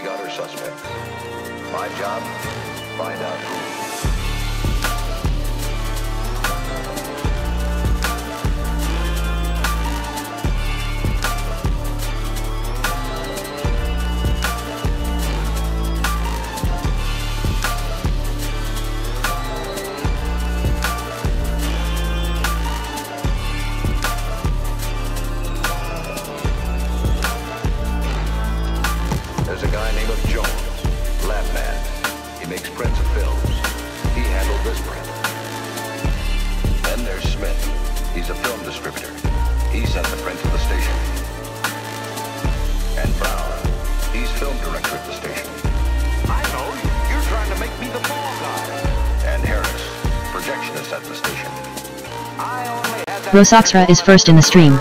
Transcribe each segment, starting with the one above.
got are suspects. My job, find out who. There's a guy named Jones, lab man. He makes prints of films. He handled this print. Then there's Smith. He's a film distributor. He sent the print to the station. And Brown. He's film director at the station. I know. You're trying to make me the ball guy. And Harris, projectionist at the station. I only had that... Rosoxra is first in the stream.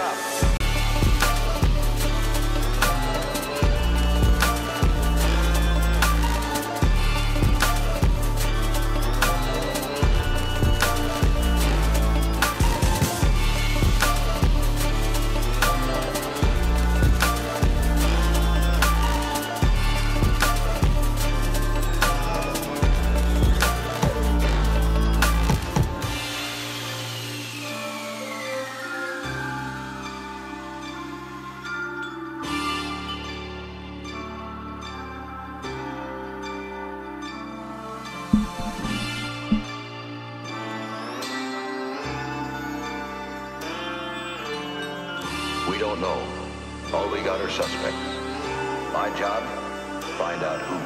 We don't know. All we got are suspects. My job, find out who.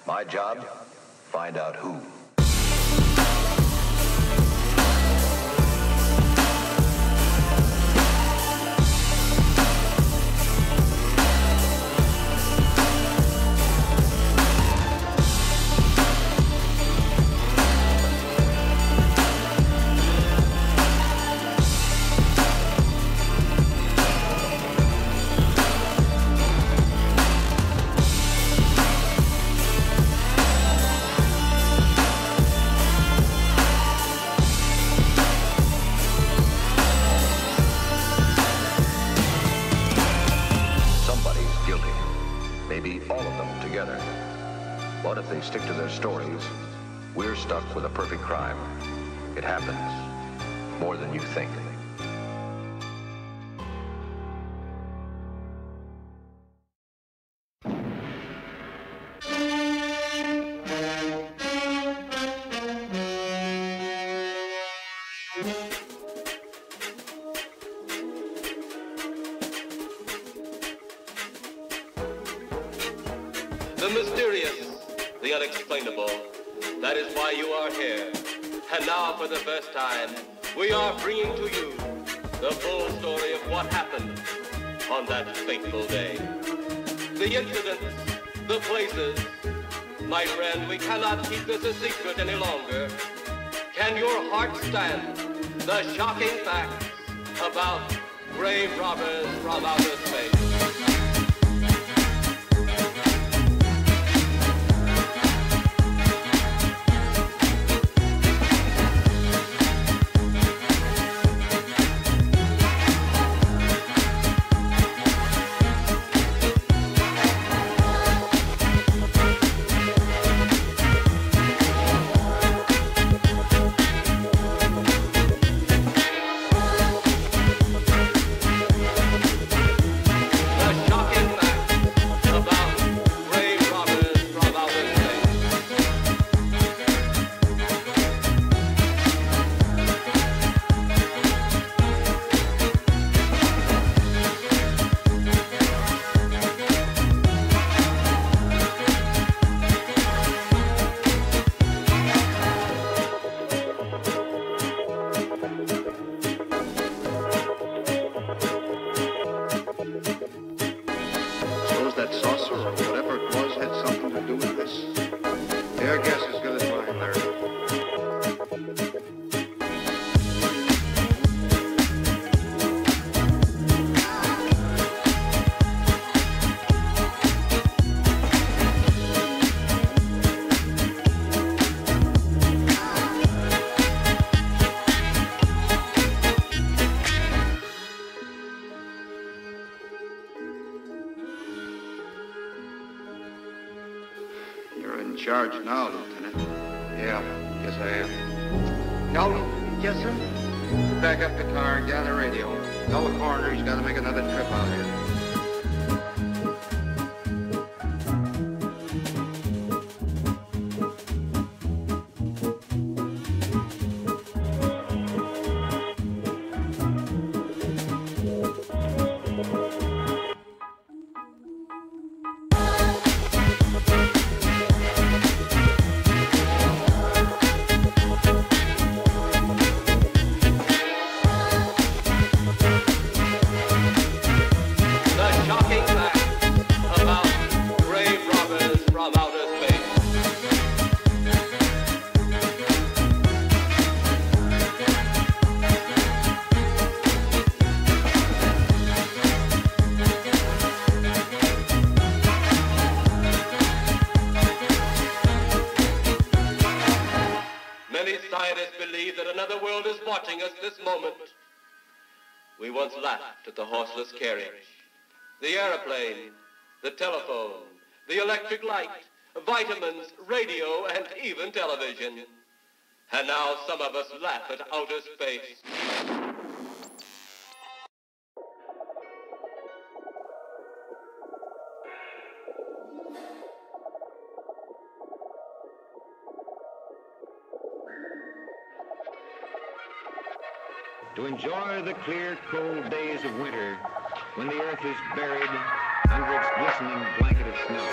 My job, find out who. Maybe all of them together. What if they stick to their stories? We're stuck with a perfect crime. It happens more than you think. The mysterious, the unexplainable. That is why you are here. And now, for the first time, we are bringing to you the full story of what happened on that fateful day. The incidents, the places. My friend, we cannot keep this a secret any longer. Can your heart stand the shocking facts about grave robbers from outer space? You're in charge now, Lieutenant. Yeah, yes I am. Dalton? Yes, sir? Back up the car and gather radio. Tell the coroner he's got to make another trip out here. We once laughed at the horseless carriage, the airplane, the telephone, the electric light, vitamins, radio, and even television. And now some of us laugh at outer space. To enjoy the clear, cold days of winter, when the earth is buried under its glistening blanket of snow.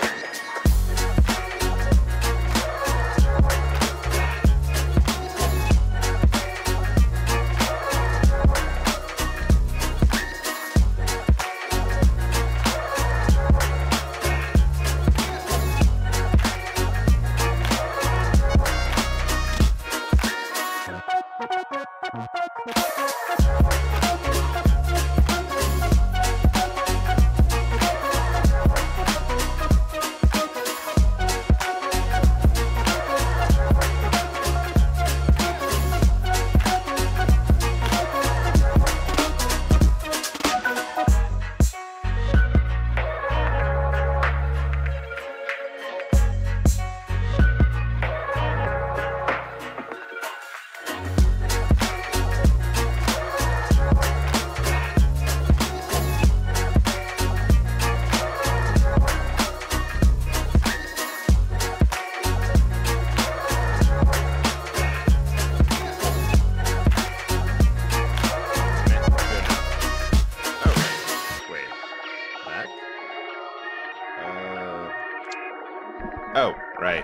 Oh, right.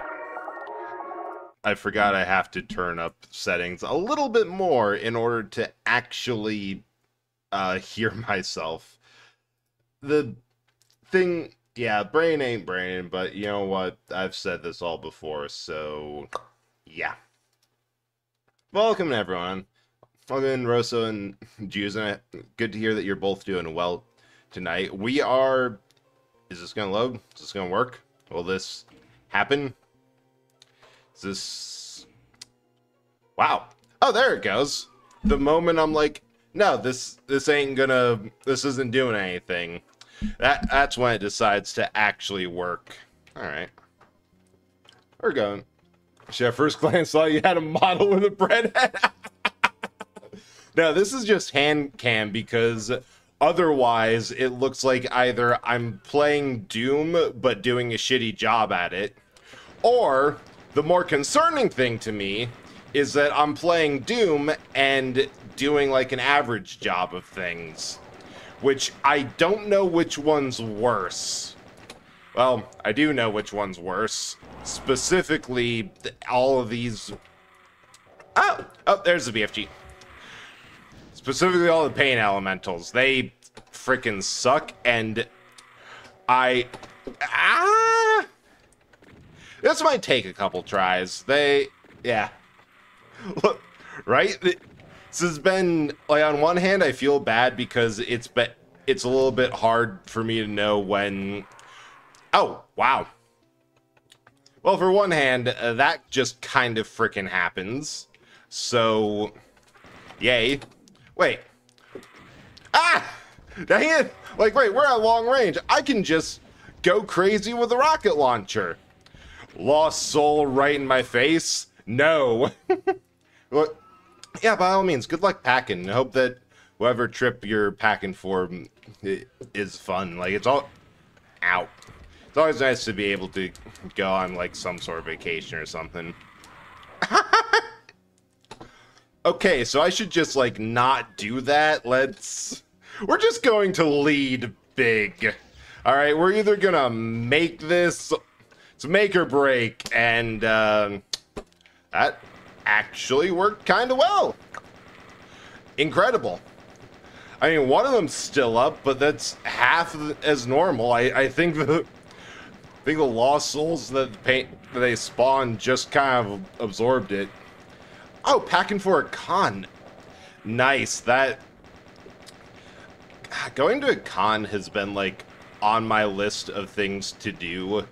I forgot I have to turn up settings a little bit more in order to actually hear myself. The thing, yeah, brain ain't brain, but you know what? I've said this all before, so yeah. Welcome, everyone. Welcome, Rosso and Juice. Good to hear that you're both doing well tonight. We are... Is this going to load? Is this going to work? Will this happen? Is this... Wow. Oh, there it goes. The moment I'm like, no, this ain't gonna... This isn't doing anything. That's when it decides to actually work. Alright. We're going. Actually, at first glance, saw you had a model with a bread head. No, this is just hand cam because otherwise it looks like either I'm playing Doom but doing a shitty job at it, or the more concerning thing to me is that I'm playing Doom and doing like an average job of things, which I don't know which one's worse. Well, I do know which one's worse. Specifically, all of these... Oh, there's the BFG. Specifically, all the pain elementals. They freaking suck, and this might take a couple tries. Yeah. Look, right? This has been, like, on one hand, I feel bad because it's a little bit hard for me to know when... Oh, wow. Well, for one hand, that just kind of freaking happens. So, yay. Wait. Ah! Dang it! Like, wait, we're at long range. I can just go crazy with a rocket launcher. Lost soul right in my face? No. Well, yeah, by all means, good luck packing. I hope that whatever trip you're packing for is fun. Like, it's all... Ow. It's always nice to be able to go on, like, some sort of vacation or something. Okay, so I should just, like, not do that. We're just going to lead big. Alright, we're either gonna make this... It's make or break, and, that actually worked kind of well. Incredible. I mean, one of them's still up, but that's half as normal. I think the lost souls that they spawned just kind of absorbed it. Oh, packing for a con. Nice. Going to a con has been, like, on my list of things to do.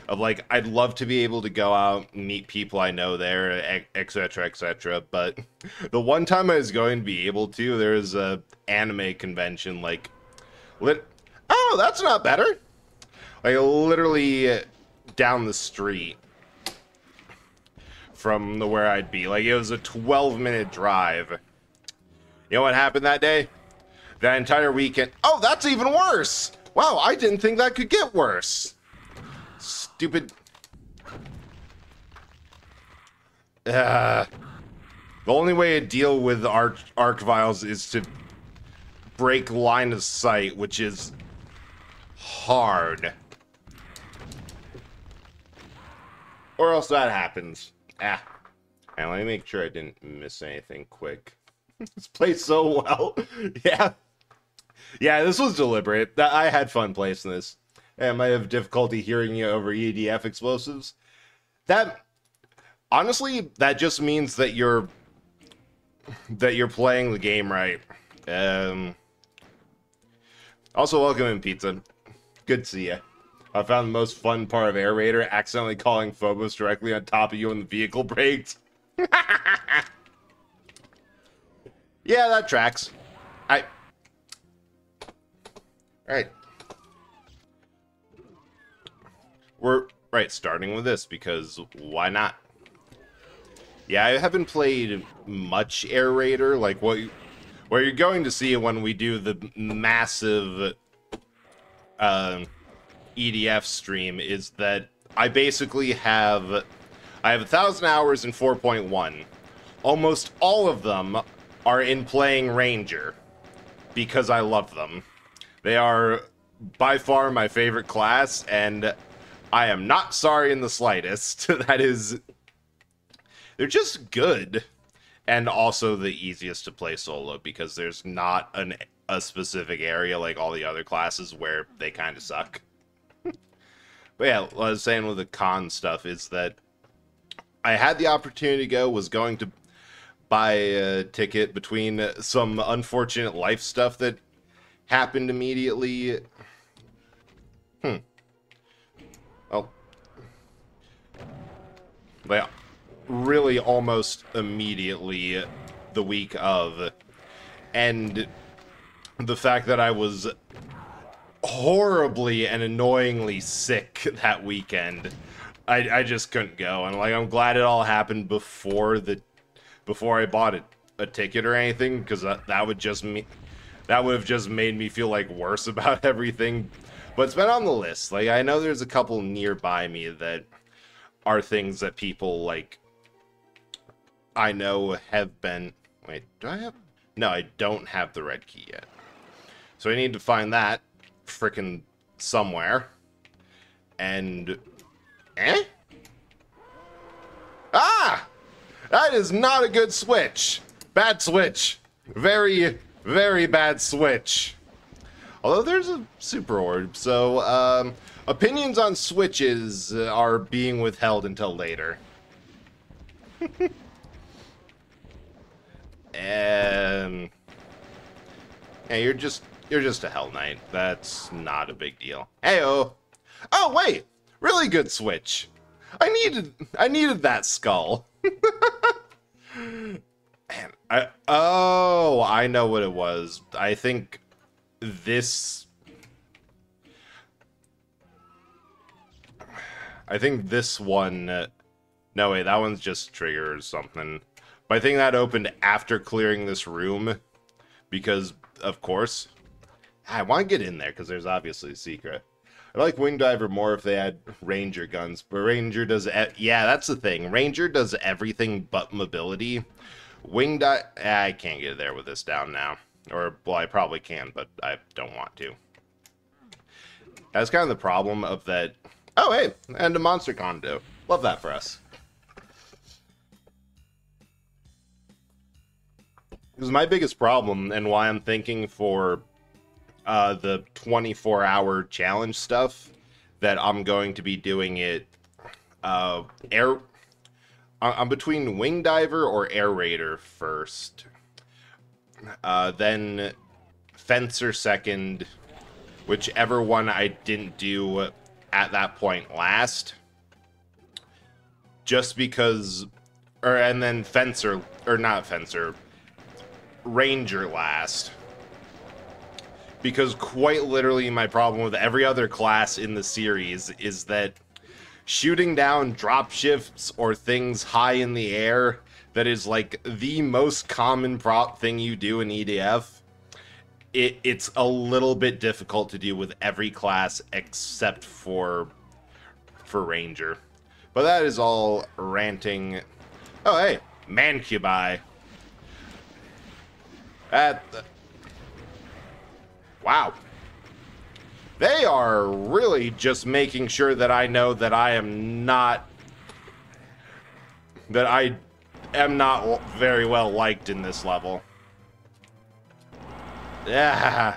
Of, like, I'd love to be able to go out, meet people I know there, etc., etc. But the one time I was going to be able to, there was a anime convention, like, oh, that's not better. Like, literally down the street from where I'd be. Like, it was a 12-minute drive. You know what happened that day? That entire weekend. Oh, that's even worse. Wow, I didn't think that could get worse. Stupid. The only way to deal with arc vials is to break line of sight, which is hard. Or else that happens. And let me make sure I didn't miss anything quick. This plays so well. Yeah, this was deliberate. I had fun placing this. I might have difficulty hearing you over EDF explosives. Honestly, that just means that you're playing the game right. Also, welcome in, Pizza. Good to see you. I found the most fun part of Air Raider accidentally calling Phobos directly on top of you when the vehicle braked. Yeah, that tracks. Alright. We're starting with this because why not? Yeah, I haven't played much Air Raider. Like what you're going to see when we do the massive EDF stream is that I basically have 1,000 hours in 4.1. Almost all of them are in playing Ranger because I love them. They are by far my favorite class, and I am not sorry in the slightest. They're just good. And also the easiest to play solo, because there's not a specific area like all the other classes where they kind of suck. But yeah, what I was saying with the con stuff is that I had the opportunity to go, was going to buy a ticket between some unfortunate life stuff that happened immediately. Well, like, really almost immediately the week of. And the fact that I was horribly and annoyingly sick that weekend, I just couldn't go. And like, I'm glad it all happened before I bought a ticket or anything, because that would have just made me feel like worse about everything. But it's been on the list. Like, I know there's a couple nearby me that are things that people like I know have been. Wait, do I have? No, I don't have the red key yet. So I need to find that frickin' somewhere. And ah! That is not a good switch. Bad switch. Very, very bad switch. Although there's a super orb, so opinions on switches are being withheld until later. And yeah, you're just a Hell Knight. That's not a big deal. Heyo. Oh wait, really good switch. I needed that skull. Man, I know what it was. I think this. I think this one... no, wait, that one's just trigger or something. But I think that opened after clearing this room. Because, of course... I want to get in there, because there's obviously a secret. I like Wing Diver more if they had Ranger guns. But Ranger does... yeah, that's the thing. Ranger does everything but mobility. Wing Diver... I can't get there with this down now. Or, well, I probably can, but I don't want to. That's kind of the problem of that... Oh, hey! And a monster condo. Love that for us. This is my biggest problem, and why I'm thinking for the 24-hour challenge stuff, that I'm going to be doing it I'm between Wing Diver or Air Raider first. Then Fencer second, whichever one I didn't do at that point last. Just because... and then Fencer, or not Fencer... Ranger last. Because quite literally my problem with every other class in the series is that shooting down drop shifts or things high in the air that is like the most common prop thing you do in EDF, it's a little bit difficult to do with every class except for Ranger. But that is all ranting. Oh hey, Mancubi. Wow. They are really just making sure that I know that I am not... that I am not very well liked in this level. Yeah.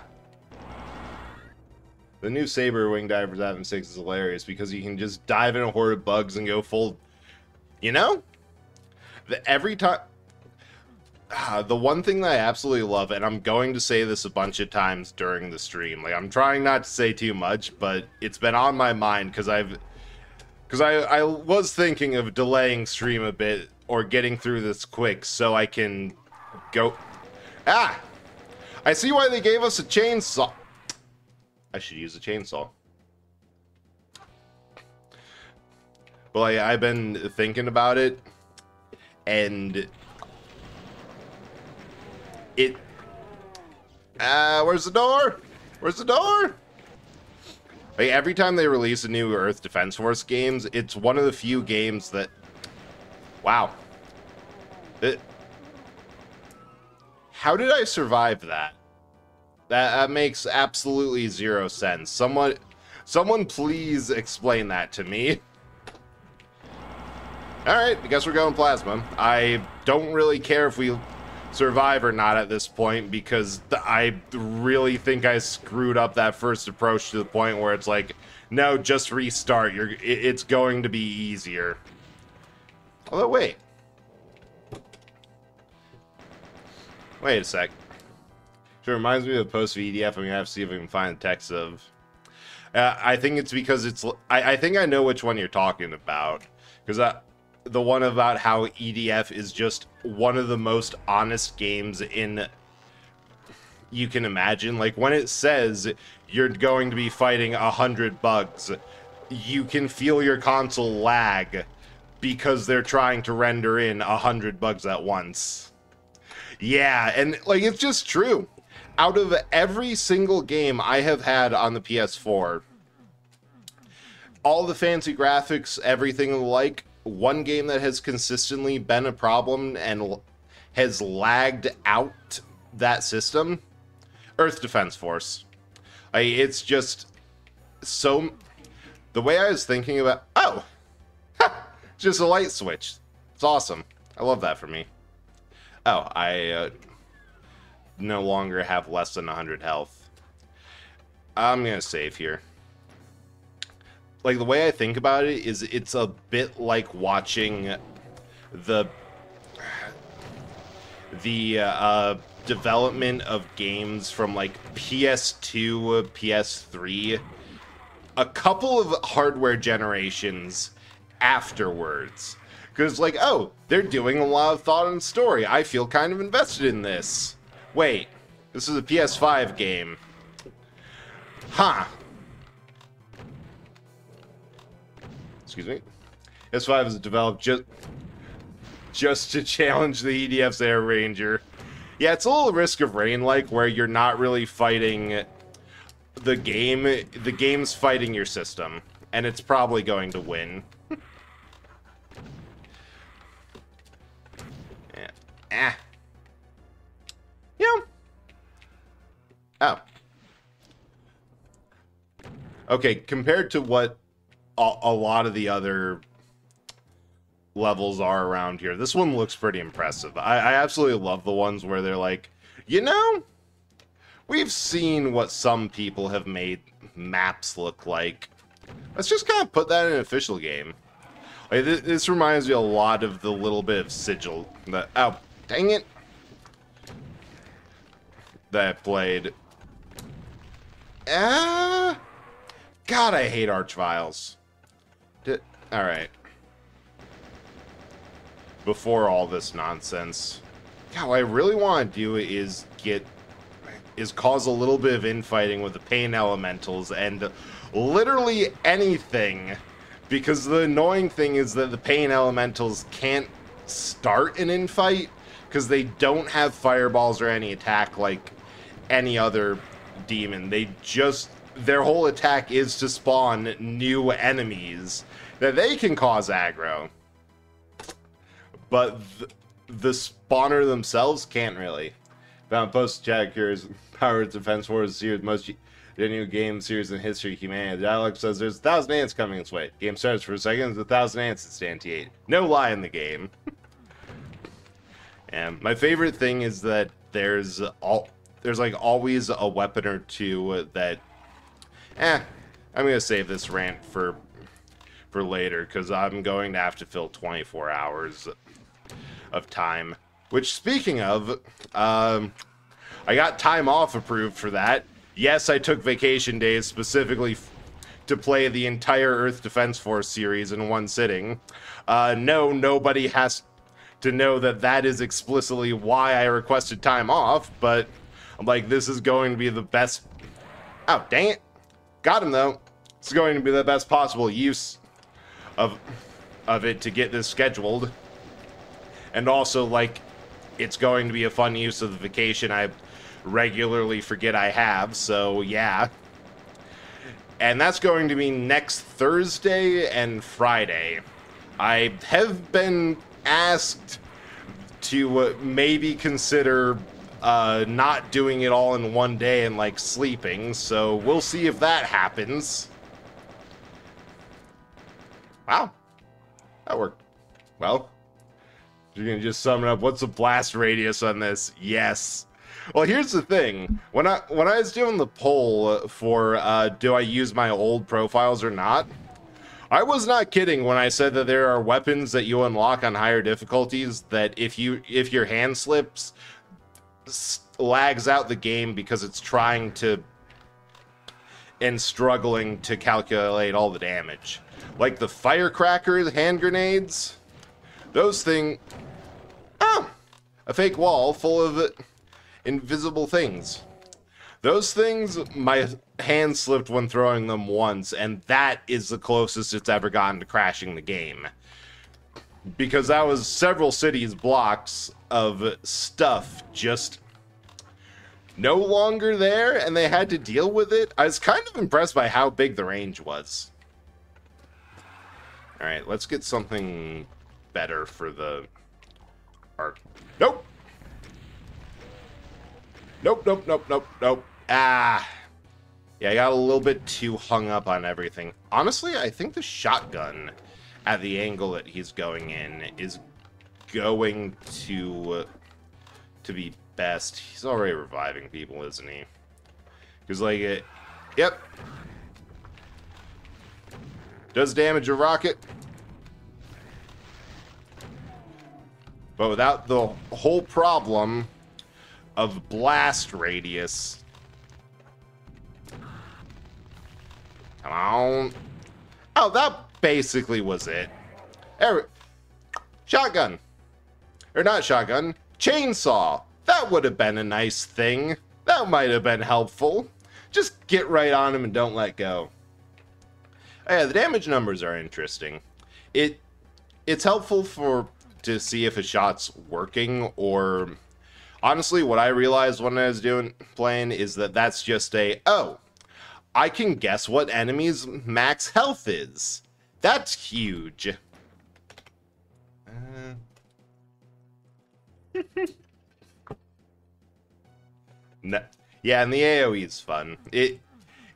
The new Saber Wing Divers Advent 6 is hilarious because you can just dive in a horde of bugs and go full... You know? Every time... the one thing that I absolutely love, and I'm going to say this a bunch of times during the stream, like I'm trying not to say too much, but it's been on my mind because I was thinking of delaying stream a bit or getting through this quick so I can go. Ah, I see why they gave us a chainsaw. I should use a chainsaw. But like, I've been thinking about it, and it... where's the door? Where's the door? Like, every time they release a new Earth Defense Force games, it's one of the few games that... Wow. How did I survive that? That makes absolutely zero sense. Someone please explain that to me. Alright, I guess we're going plasma. I don't really care if we survive or not at this point, because I really think I screwed up that first approach to the point where it's like, no, just restart. It's going to be easier. Although, wait a sec. So it reminds me of the post VDF. I'm gonna have to see if I can find the text of. I think it's because it's. I think I know which one you're talking about, because the one about how EDF is just one of the most honest games in you can imagine. Like, when it says you're going to be fighting 100 bugs, you can feel your console lag because they're trying to render in 100 bugs at once. Yeah, and like, it's just true. Out of every single game I have had on the PS4, all the fancy graphics, everything like, one game that has consistently been a problem and has lagged out that system, Earth Defense Force. Like, it's just so... The way I was thinking about... Oh! Just a light switch. It's awesome. I love that for me. Oh, I no longer have less than 100 health. I'm gonna save here. Like, the way I think about it is it's a bit like watching the development of games from like PS2, PS3, a couple of hardware generations afterwards. Because, like, oh, they're doing a lot of thought and story. I feel kind of invested in this. Wait, this is a PS5 game. Huh. excuse me. S5 is developed just to challenge the EDF's Air Ranger. Yeah, it's a little Risk of Rain-like, where you're not really fighting the game. The game's fighting your system, and it's probably going to win. Yeah. Oh. Okay, compared to what a lot of the other levels are around here, this one looks pretty impressive. I absolutely love the ones where they're like, you know, we've seen what some people have made maps look like. Let's just kind of put that in an official game. Like, this reminds me a lot of the little bit of Sigil that, oh, dang it, that I played. God, I hate Archviles. Alright. Before all this nonsense. God, what I really want to do is cause a little bit of infighting with the Pain Elementals and literally anything. Because the annoying thing is that the Pain Elementals can't start an infight because they don't have fireballs or any attack like any other demon. They just, their whole attack is to spawn new enemies that they can cause aggro. But the spawner themselves can't really. Found post chat cures Power Defense Wars series, most new game series in history of humanity. The dialogue says there's 1,000 ants coming its way. Game starts for a second, there's 1,000 ants at stand T8. No lie in the game. And my favorite thing is that there's like always a weapon or two that, I'm gonna save this rant for later because I'm going to have to fill 24 hours of time. Which, speaking of, I got time off approved for that. Yes, I took vacation days specifically to play the entire Earth Defense Force series in one sitting. No, nobody has to know that that is explicitly why I requested time off, but I'm like, this is going to be the best... Oh, dang it. Got him, though. It's going to be the best possible use of it to get this scheduled. And also, like, it's going to be a fun use of the vacation I regularly forget I have, so yeah. And that's going to be next Thursday and Friday. I have been asked to maybe consider not doing it all in one day and like sleeping, so we'll see if that happens. Wow, that worked well. You're gonna just sum it up. What's the blast radius on this? Yes. Well, here's the thing. When I was doing the poll for do I use my old profiles or not, I was not kidding when I said that there are weapons that you unlock on higher difficulties that if your hand slips, lags out the game because it's trying to and struggling to calculate all the damage. Like the firecracker hand grenades, those things... Oh! A fake wall full of invisible things. Those things, my hand slipped when throwing them once, and that is the closest it's ever gotten to crashing the game. Because that was several cities' blocks of stuff just no longer there, and they had to deal with it. I was kind of impressed by how big the range was. Alright, let's get something better for the arc. Nope! Nope, nope, nope, nope, nope. Ah. Yeah, I got a little bit too hung up on everything. Honestly, I think the shotgun at the angle that he's going in is going to be best. He's already reviving people, isn't he? Because, like, it... Yep. Does damage a rocket. But without the whole problem of blast radius. Come on. Oh, that basically was it. Shotgun. Or not shotgun. Chainsaw. That would have been a nice thing. That might have been helpful. Just get right on him and don't let go. Oh, yeah, the damage numbers are interesting. It's helpful to see if a shot's working, or honestly, what I realized when I was playing is that that's just oh, I can guess what enemy's max health is. That's huge. No. Yeah, and the AoE is fun.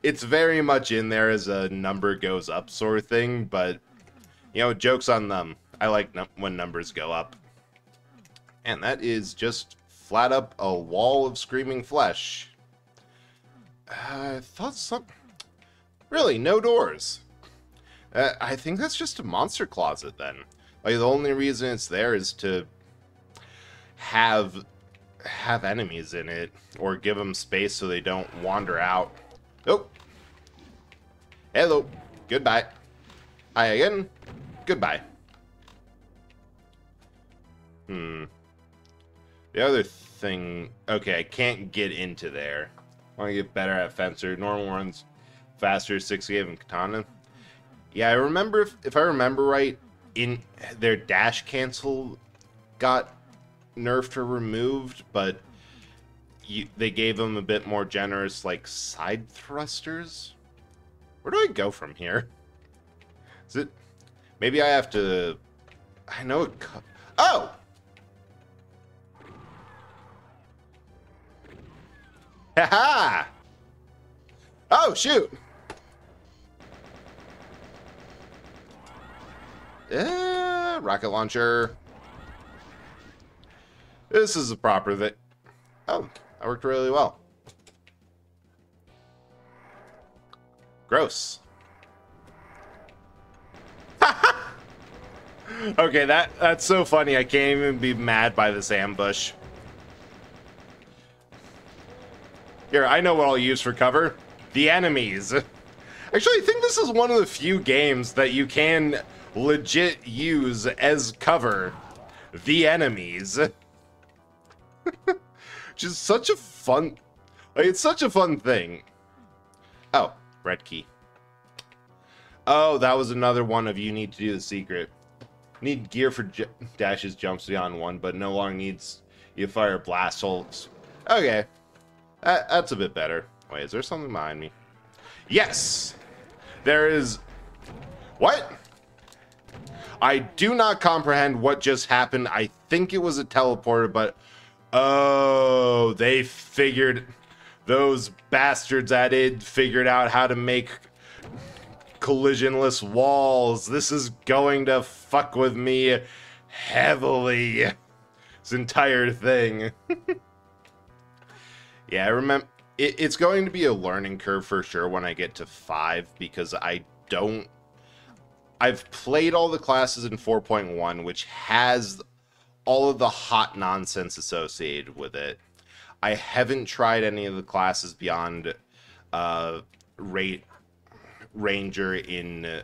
It's very much in there as a number goes up sort of thing, but, you know, joke's on them. I like when numbers go up. And that is just flat up a wall of screaming flesh. I thought something... Really, no doors. I think that's just a monster closet then. Like, the only reason it's there is to have enemies in it, or give them space so they don't wander out. Oh. Hello. Goodbye. Hi again. Goodbye. The other thing... Okay, I can't get into there. I want to get better at Fencer. Normal runs faster, 68 and Katana. Yeah, I remember, if I remember right, in their dash cancel got nerfed or removed, but they gave them a bit more generous, like, side thrusters? Where do I go from here? Is it... Maybe I have to... I know it... Oh! Haha! Oh, shoot! Rocket launcher. This is a proper that... Oh, that worked really well. Gross. Okay, that's so funny. I can't even be mad by this ambush. Here, I know what I'll use for cover. The enemies. Actually, I think this is one of the few games that you can legit use as cover. The enemies. Which is such a fun... Like, it's such a fun thing. Oh, red key. Oh, that was another one of you need to do the secret. Need gear for dashes, jumps beyond one, but no longer needs you fire blast holes. Okay. That's a bit better. Wait, is there something behind me? Yes! There is... What? I do not comprehend what just happened. I think it was a teleporter, but... Oh, they figured... Those bastards at id figured out how to make collisionless walls. This is going to fuck with me heavily. This entire thing. Yeah, I remember... It's going to be a learning curve for sure when I get to 5, because I've played all the classes in 4.1, which has all of the hot nonsense associated with it. I haven't tried any of the classes beyond Ranger in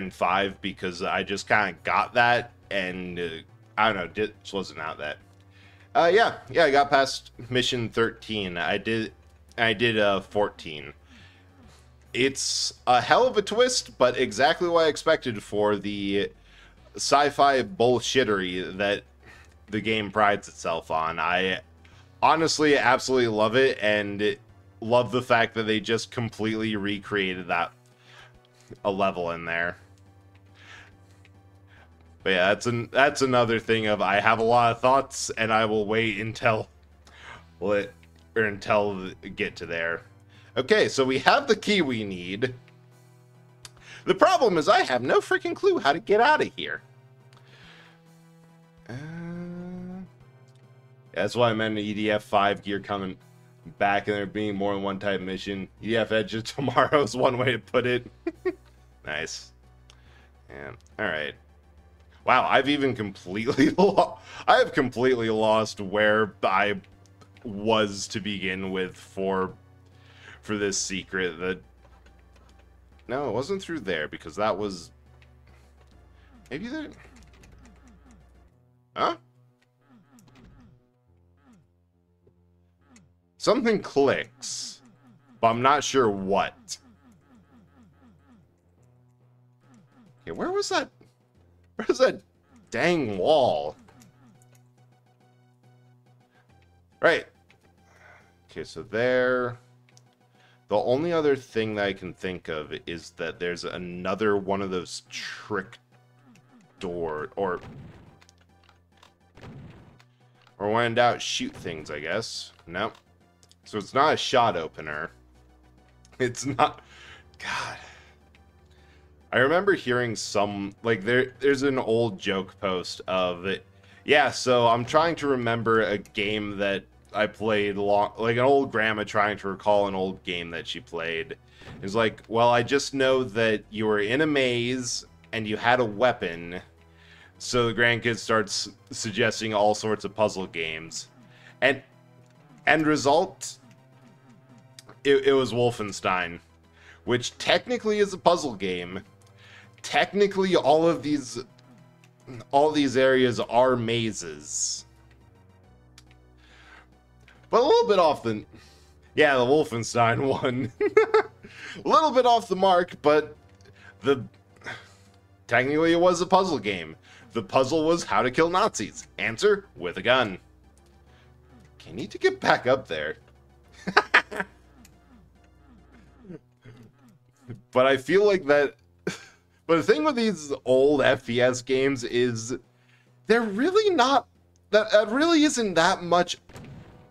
5, because I just kind of got that, and I don't know, just wasn't out that. Yeah, I got past mission 13. I did 14. It's a hell of a twist, but exactly what I expected for the sci-fi bullshittery that the game prides itself on. I honestly absolutely love it, and love the fact that they just completely recreated a level in there. But yeah, that's another thing of I have a lot of thoughts, and I will wait until get to there. Okay, so we have the key we need. The problem is I have no freaking clue how to get out of here. That's why I meant an EDF 5 gear coming back, and there being more than one type mission. EDF Edge of Tomorrow is one way to put it. Nice. Yeah. All right. Wow, I've even completely I have completely lost where I was to begin with for this secret. No, it wasn't through there, because that was maybe there. Huh? Something clicks, but I'm not sure what. Okay, where was that? Where's that dang wall? Right. Okay, so there. The only other thing that I can think of is that there's another one of those trick door or when in doubt, shoot things, I guess. Nope. So it's not a shot opener. It's not. God. I remember hearing some, like, there's an old joke post of it. Yeah, so I'm trying to remember a game that I played like an old grandma trying to recall an old game that she played. It's like, well, I just know that you were in a maze and you had a weapon. So the grandkid starts suggesting all sorts of puzzle games. And end result, it was Wolfenstein, which technically is a puzzle game. Technically, all these areas are mazes. But a little bit off the... Yeah, the Wolfenstein one. A little bit off the mark, but technically it was a puzzle game. The puzzle was how to kill Nazis. Answer, with a gun. Okay, need to get back up there. But I feel like that... But the thing with these old FPS games is they're really not... That really isn't that much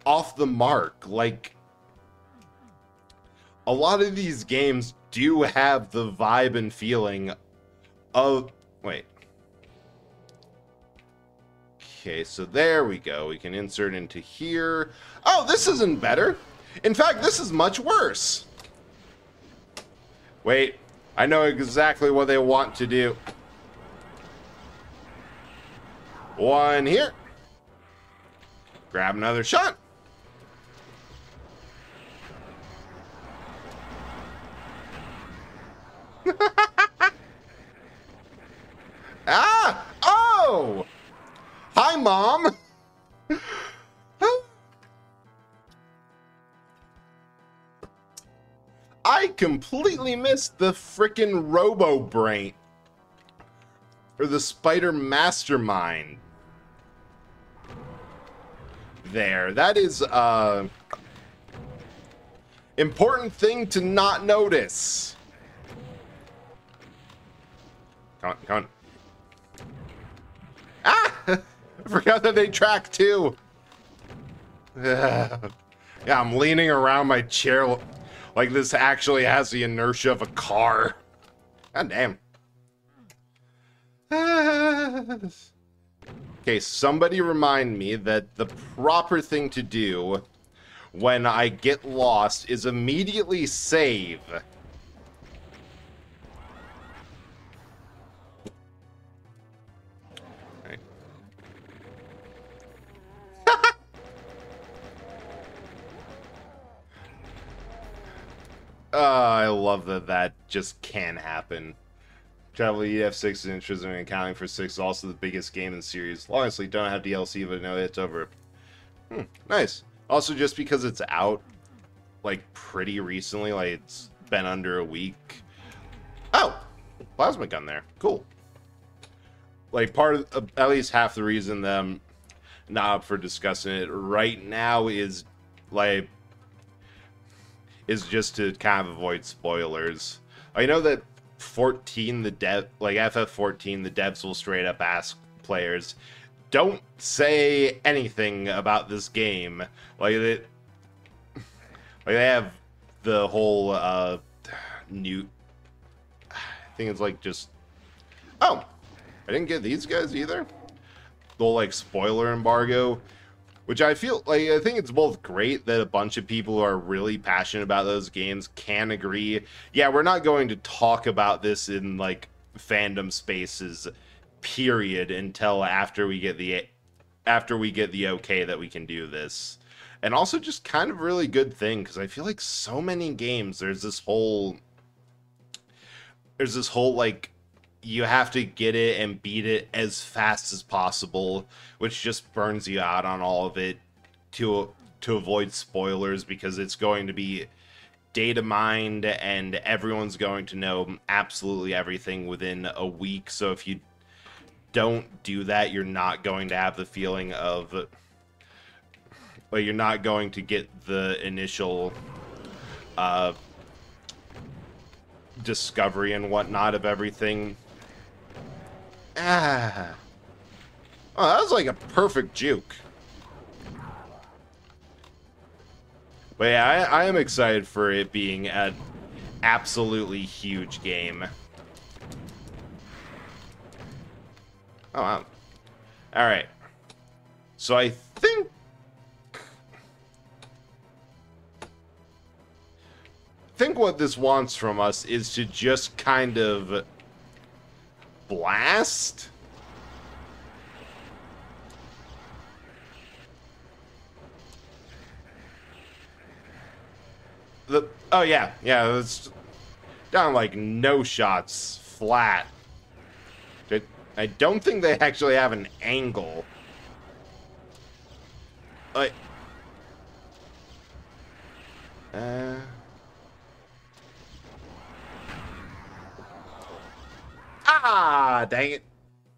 off the mark. Like, a lot of these games do have the vibe and feeling of... Wait. Okay, so there we go. We can insert into here. Oh, this isn't better. In fact, this is much worse. Wait, I know exactly what they want to do. One here. Grab another shot. Ah! Oh! Hi, Mom! I completely missed the frickin' Robo Brain. Or the Spider Mastermind. There. That is, important thing to not notice. Come on, come on. Ah! I forgot that they track too. Yeah, I'm leaning around my chair like this actually has the inertia of a car. God damn. Okay, somebody remind me that the proper thing to do when I get lost is immediately save. I love that that just can happen. Travel EF6 is interesting in accounting for 6 is also the biggest game in the series. Honestly, don't have DLC, but no, it's over. Nice. Also, just because it's out, like, pretty recently, like, it's been under a week. Oh! Plasma gun there. Cool. Like, part of, at least half the reason that I'm not up for discussing it right now is, like, is just to kind of avoid spoilers. I know that 14, like FF14, the devs will straight up ask players, don't say anything about this game. Like they have the whole new... I think it's like just... Oh! I didn't get these guys either? The whole like spoiler embargo. Which I feel like, I think it's both great that a bunch of people who are really passionate about those games can agree. Yeah, we're not going to talk about this in like fandom spaces, period, until after we get the okay that we can do this. And also just kind of really good thing, because I feel like so many games there's this whole like, you have to get it and beat it as fast as possible, which just burns you out on all of it to avoid spoilers, because it's going to be data mined, and everyone's going to know absolutely everything within a week. So if you don't do that, you're not going to have the feeling of, well, you're not going to get the initial discovery and whatnot of everything. Oh, that was like a perfect juke. But yeah, I am excited for it being an absolutely huge game. Oh, wow. Alright. So I think what this wants from us is to just kind of blast. Oh yeah, it's down like no shots, flat. I don't think they actually have an angle. Like, dang it.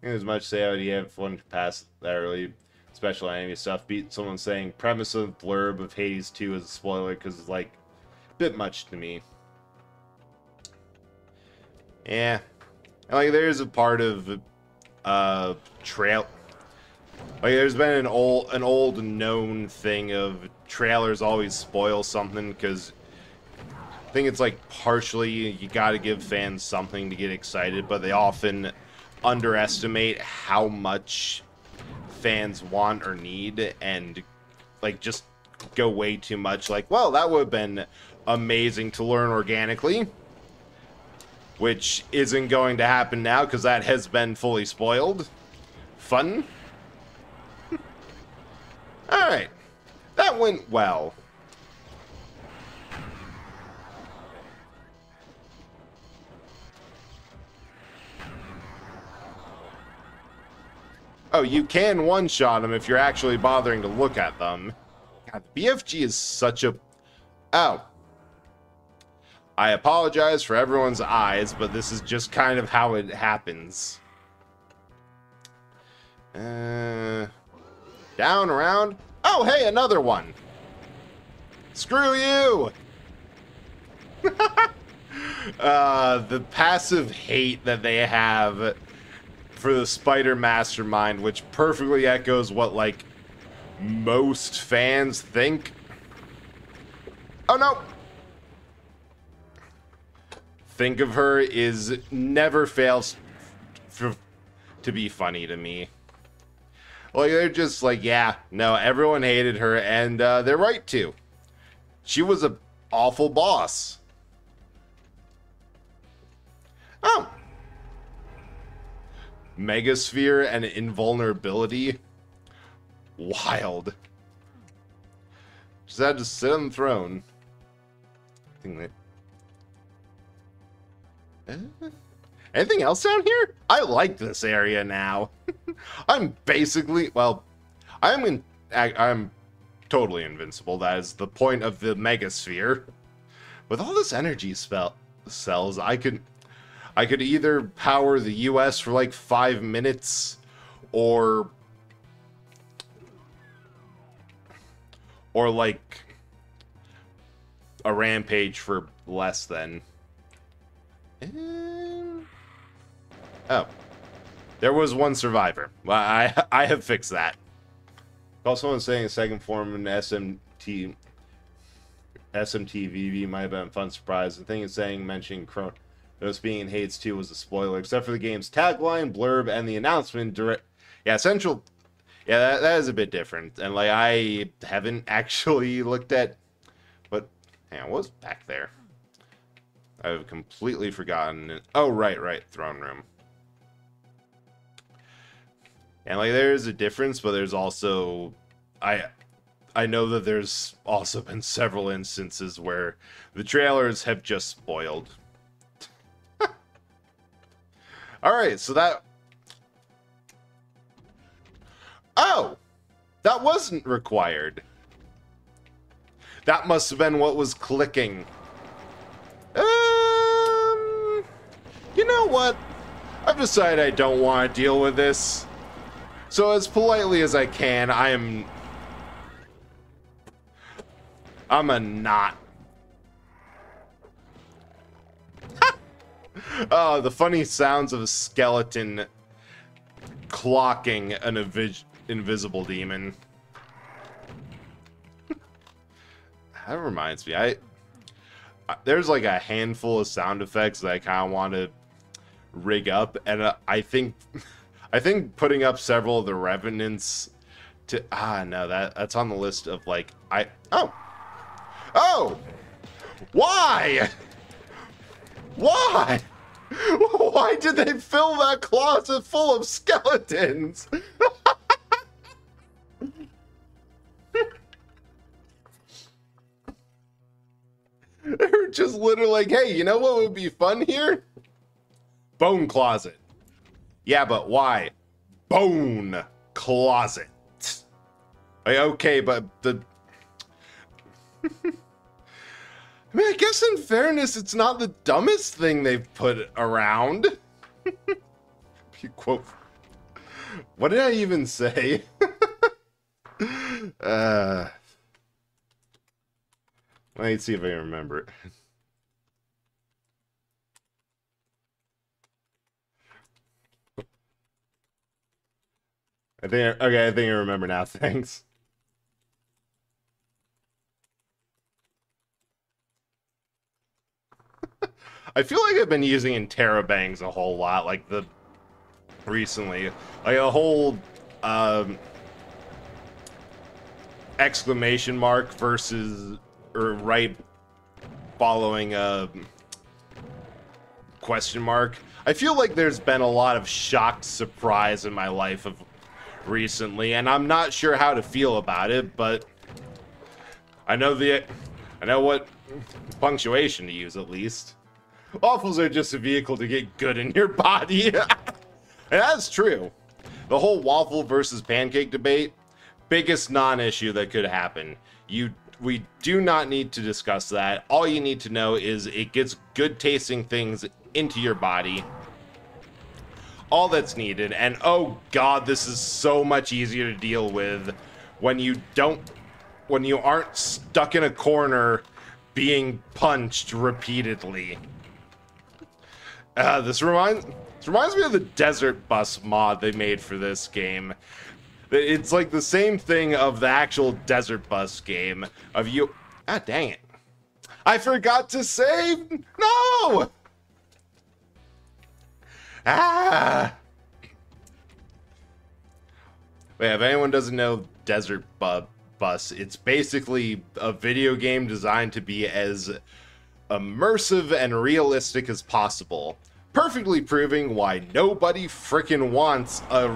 As much say how do you have one pass that early special enemy stuff. Beat someone saying premise of blurb of Hades 2 as a spoiler because it's like a bit much to me. Yeah. And like there's a part of trail, like there's been an old known thing of trailers always spoil something, because I think it's like partially you got to give fans something to get excited, but they often underestimate how much fans want or need, and like just go way too much. Like, well, that would have been amazing to learn organically, which isn't going to happen now because that has been fully spoiled. Fun. Alright. That went well. Oh, you can one-shot them if you're actually bothering to look at them. God, the BFG is such a... Oh. I apologize for everyone's eyes, but this is just kind of how it happens. Down, around. Oh, hey, another one. Screw you! The passive hate that they have for the Spider Mastermind, which perfectly echoes what, like, most fans think. Oh, no! Think of her is never fails to be funny to me. Like, they're just like, yeah, no, everyone hated her, and they're right to. She was an awful boss. Oh. Megasphere and invulnerability. Wild. Just had to sit on the throne. I think that... Anything else down here? I like this area now. I'm basically, well, I'm totally invincible. That is the point of the Megasphere. With all this energy cells, I could either power the US for like 5 minutes, or like a rampage for less than. Oh, there was one survivor. Well, I have fixed that. Call someone saying a second form in SMTVB might have been a fun surprise. The thing is saying mentioning Kronos being in Hades 2 was a spoiler, except for the game's tagline, blurb, and the announcement. Yeah, Central. Yeah, that is a bit different. And like, I haven't actually looked at. But hang on, what was back there? I've completely forgotten. Oh, right, throne room. And like, there's a difference, but there's also, I know that there's also been several instances where the trailers have just spoiled. All right, so that. Oh, that wasn't required. That must have been what was clicking. know what? I've decided I don't want to deal with this. So as politely as I can, I'm a not. Oh, the funny sounds of a skeleton clocking an invisible demon. That reminds me, there's like a handful of sound effects that I kind of want to rig up, and I think putting up several of the revenants to no, that's on the list of like why why did they fill that closet full of skeletons? They're just literally like, hey, you know what would be fun here? Bone closet. Yeah, but why? Bone closet. Like, okay, but the... I mean, I guess in fairness, it's not the dumbest thing they've put around. Quote. What did I even say? Let me see if I can remember it. I think I remember now. Thanks. I feel like I've been using interrobangs a whole lot, like recently, like a whole exclamation mark versus or right following a question mark. I feel like there's been a lot of shocked surprise in my life of recently, and I'm not sure how to feel about it, but I know what punctuation to use at least. Waffles are just a vehicle to get good in your body. And that's true. The whole waffle versus pancake debate, biggest non-issue that could happen. We do not need to discuss that. All you need to know is it gets good tasting things into your body. All that's needed. And oh god, this is so much easier to deal with when you aren't stuck in a corner being punched repeatedly. This reminds me of the desert bus mod they made for this game. It's like the same thing of the actual desert bus game of you. Ah, dang it. I forgot to save. No! Wait, if anyone doesn't know Desert Bus, it's basically a video game designed to be as immersive and realistic as possible, perfectly proving why nobody frickin' wants a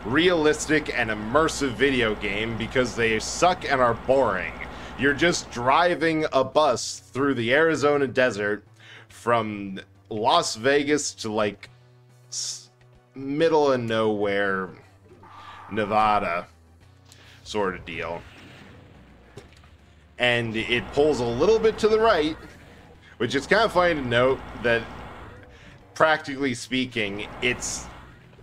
realistic and immersive video game, because they suck and are boring. You're just driving a bus through the Arizona desert from Las Vegas to like middle of nowhere Nevada sort of deal, and it pulls a little bit to the right, which is kind of funny to note that practically speaking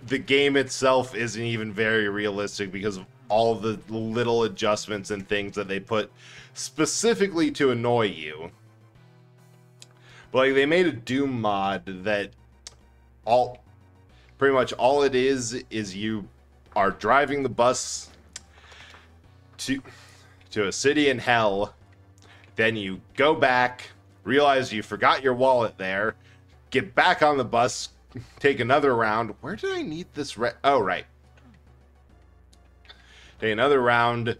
the game itself isn't even very realistic because of all the little adjustments and things that they put specifically to annoy you. But like, they made a Doom mod that pretty much all it is you are driving the bus to a city in hell, then you go back, realize you forgot your wallet there, get back on the bus, take another round. Where did I need this? Oh, right. Take another round,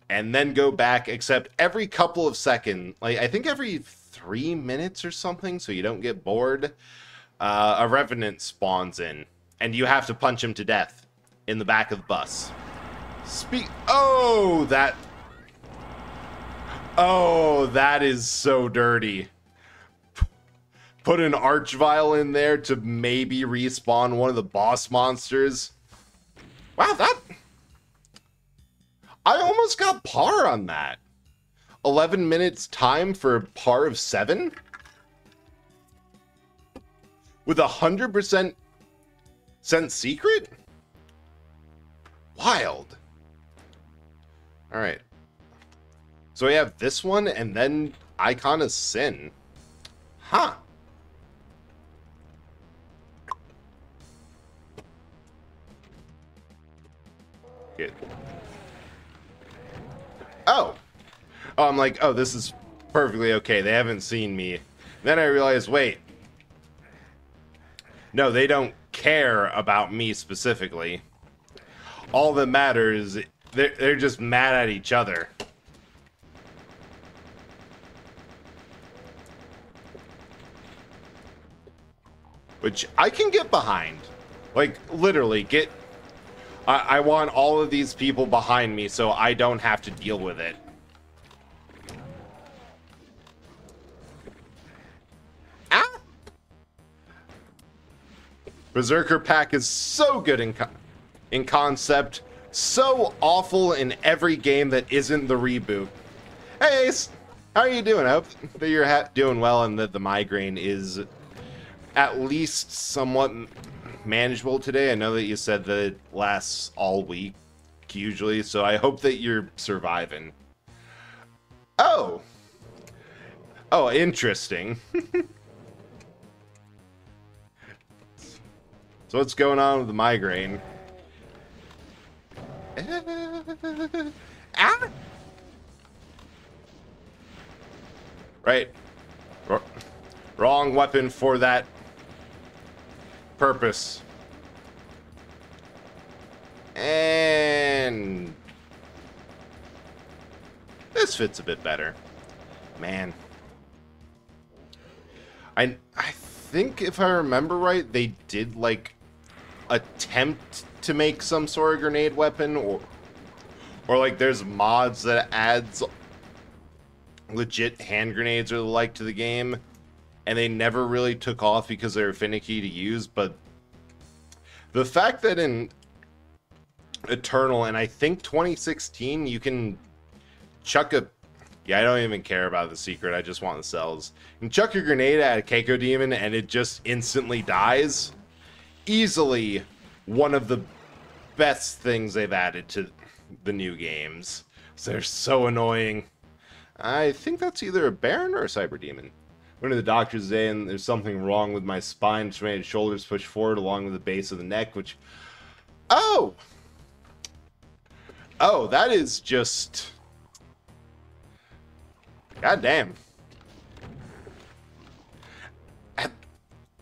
and then go back, except every couple of seconds, like I think every 3 minutes or something, so you don't get bored, a revenant spawns in, and you have to punch him to death in the back of the bus. Oh, that is so dirty. Put an Archvile in there to maybe respawn one of the boss monsters. Wow, I almost got par on that. 11 minutes time for a par of 7? with 100% sent secret? Wild. Alright. So we have this one, and then Icon of Sin. Huh. Good. Oh! Oh, I'm like, oh, this is perfectly okay. They haven't seen me. Then I realized, wait. No, they don't care about me specifically. All that matters, they're just mad at each other. Which I can get behind. Like, literally, get... I want all of these people behind me so I don't have to deal with it. Ah! Berserker Pack is so good in concept, so awful in every game that isn't the reboot. Hey Ace, how are you doing? I hope that you're doing well and that the migraine is at least somewhat manageable today. I know that you said that it lasts all week usually, so I hope that you're surviving. Oh, interesting. So what's going on with the migraine? Ah! Right. Wrong weapon for that purpose. And this fits a bit better. Man. I think if I remember right, they did like attempt to make some sort of grenade weapon, or like there's mods that adds legit hand grenades or the like to the game, and they never really took off because they were finicky to use. But the fact that in Eternal, and I think 2016, you can chuck a... Yeah, I don't even care about the secret, I just want the cells. You can chuck a grenade at a Keiko demon and it just instantly dies. Easily one of the best things they've added to the new games. So they're so annoying. I think that's either a Baron or a Cyber Demon. Went to the doctor today and there's something wrong with my spine, which made shoulders push forward along with the base of the neck, which... Oh, that is just... God damn.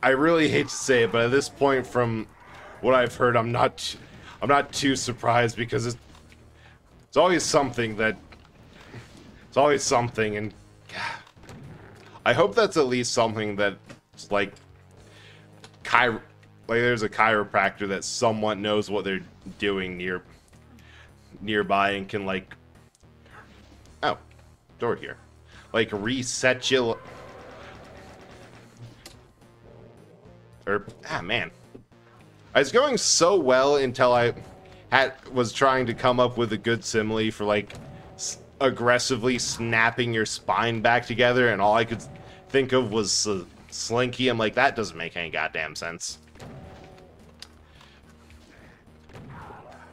I really hate to say it, but at this point, from what I've heard, I'm not too surprised, because it's always something that... It's always something, and... I hope that's at least something that's like... Like there's a chiropractor that somewhat knows what they're doing nearby and can, like... Oh, door here. Like, reset you... man. I was going so well until I was trying to come up with a good simile for, like, aggressively snapping your spine back together, and all I could think of was Slinky. I'm like, that doesn't make any goddamn sense.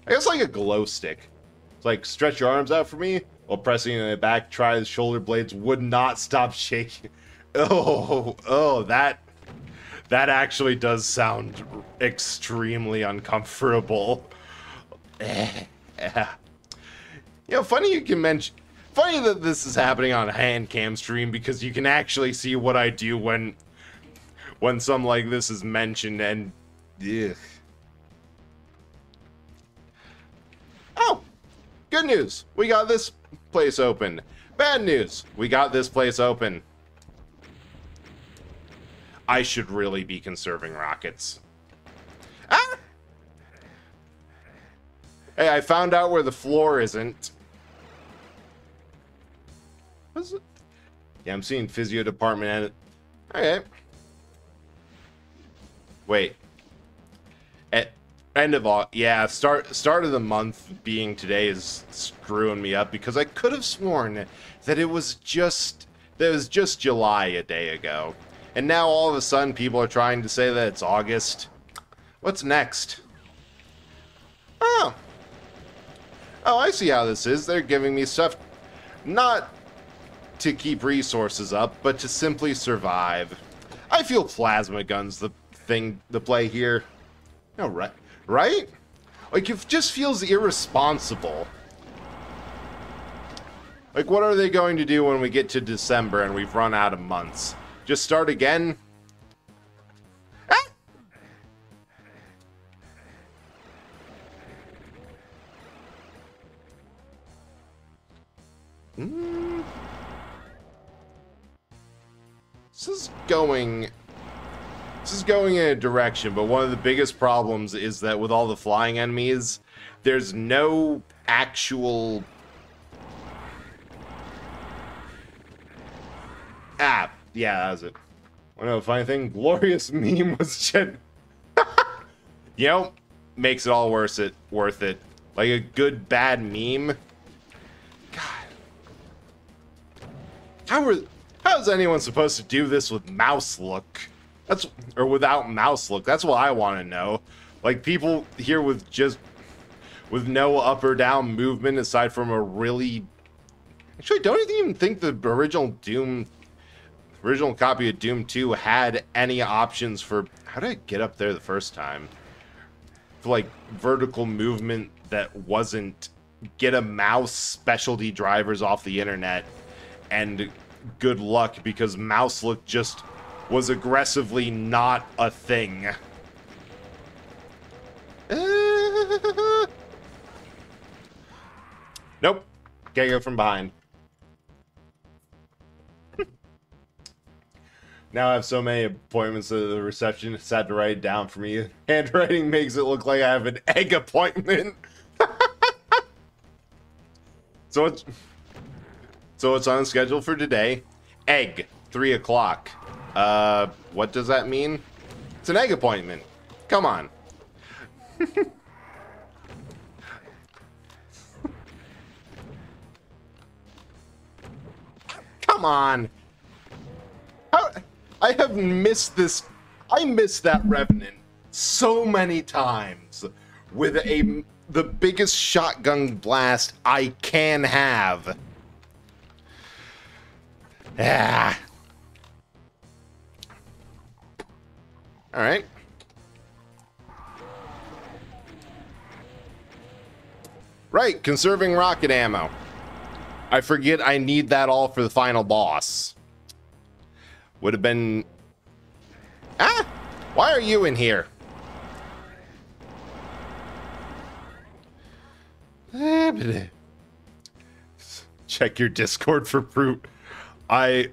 I guess like a glow stick. It's like, stretch your arms out for me while pressing in the back. Try the shoulder blades would not stop shaking. Oh, that actually does sound extremely uncomfortable. You know, funny that this is happening on a hand cam stream, because you can actually see what I do when something like this is mentioned, and ugh. Oh, good news, we got this place open. Bad news, we got this place open. I should really be conserving rockets. Ah! Hey, I found out where the floor isn't. What is it? Yeah, I'm seeing physio department. Okay. Wait. At end of all, yeah, start of the month being today is screwing me up, because I could have sworn that it was just July a day ago. And now all of a sudden people are trying to say that it's August. What's next? Oh. Oh, I see how this is. They're giving me stuff not to keep resources up, but to simply survive. I feel plasma guns the thing to play here. No, right? Right? Like, it just feels irresponsible. Like, what are they going to do when we get to December and we've run out of months? Just start again? Ah! This is going in a direction, but one of the biggest problems is that with all the flying enemies, there's no actual... Ah, yeah, that was it. I know the funny thing, glorious meme was Jen. You know, makes it all worth it. Like a good bad meme. God. How is anyone supposed to do this with mouse look? Or without mouse look. That's what I want to know. Like, people here with no up or down movement aside from a really... Actually, don't even think the original copy of Doom 2 had any options for... How did I get up there the first time? For, like, vertical movement that wasn't get a mouse specialty drivers off the internet and good luck, because mouse look just was aggressively not a thing. Nope. Can't go from behind. Now I have so many appointments that the receptionist had to write it down for me. Handwriting makes it look like I have an egg appointment. So it's on schedule for today. Egg, 3 o'clock. What does that mean? It's an egg appointment. Come on. Come on. How... I have missed this. I missed that Revenant so many times with the biggest shotgun blast I can have. Ah. All right. Right, conserving rocket ammo. I forget I need that all for the final boss. Would have been... Ah! Why are you in here? Check your Discord for proof. Right,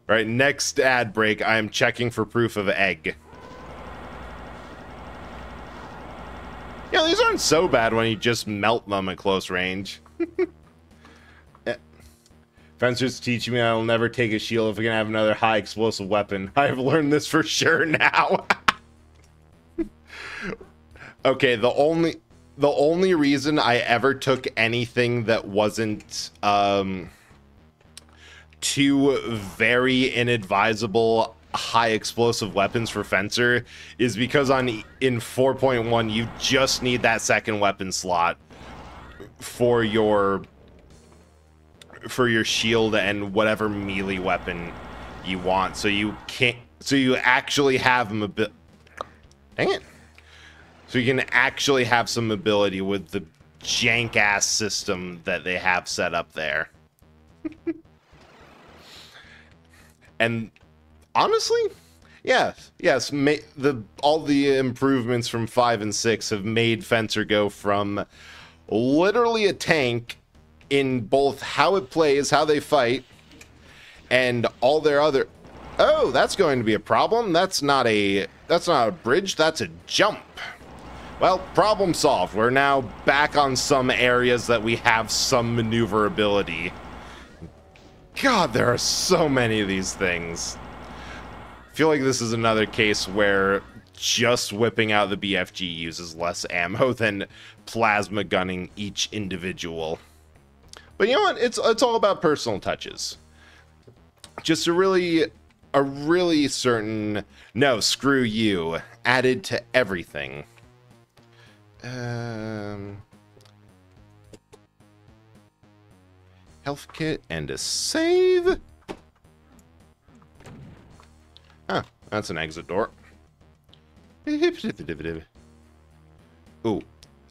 next ad break, I am checking for proof of egg. Yeah, these aren't so bad when you just melt them at close range. Fencers teach me I'll never take a shield if I can have another high explosive weapon. I have learned this for sure now. Okay, the only reason I ever took anything that wasn't two very inadvisable high explosive weapons for Fencer is because in 4.1 you just need that second weapon slot for your shield and whatever melee weapon you want, so you actually have dang it, so you can actually have some mobility with the jank ass system that they have set up there. And honestly, yes, all the improvements from 5 and 6 have made Fencer go from literally a tank in both how it plays, how they fight, and all their other... Oh, that's going to be a problem. That's not a bridge, that's a jump. Well, problem solved. We're now back on some areas that we have some maneuverability. God, there are so many of these things. I feel like this is another case where just whipping out the BFG uses less ammo than plasma gunning each individual. But you know what? It's all about personal touches. Just to really a really certain... No, screw you. Added to everything. Health kit and a save. Huh, that's an exit door. Ooh,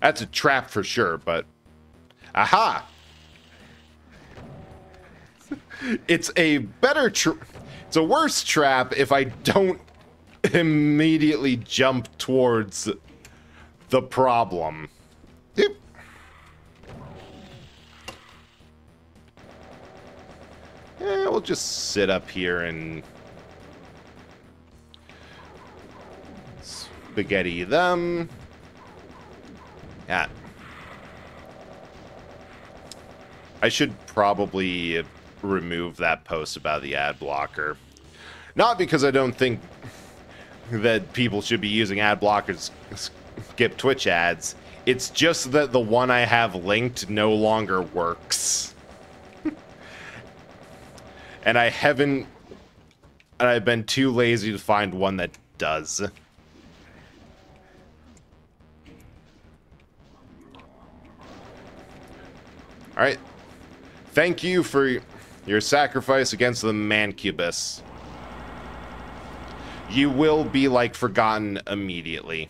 that's a trap for sure, but... Aha! It's a better it's a worse trap if I don't immediately jump towards the problem. Yep. Yeah, we'll just sit up here and spaghetti them. Yeah. I should probably remove that post about the ad blocker. Not because I don't think that people should be using ad blockers to skip Twitch ads. It's just that the one I have linked no longer works. And I've been too lazy to find one that does. Alright. Thank you for your sacrifice against the Mancubus. You will be, like, forgotten immediately.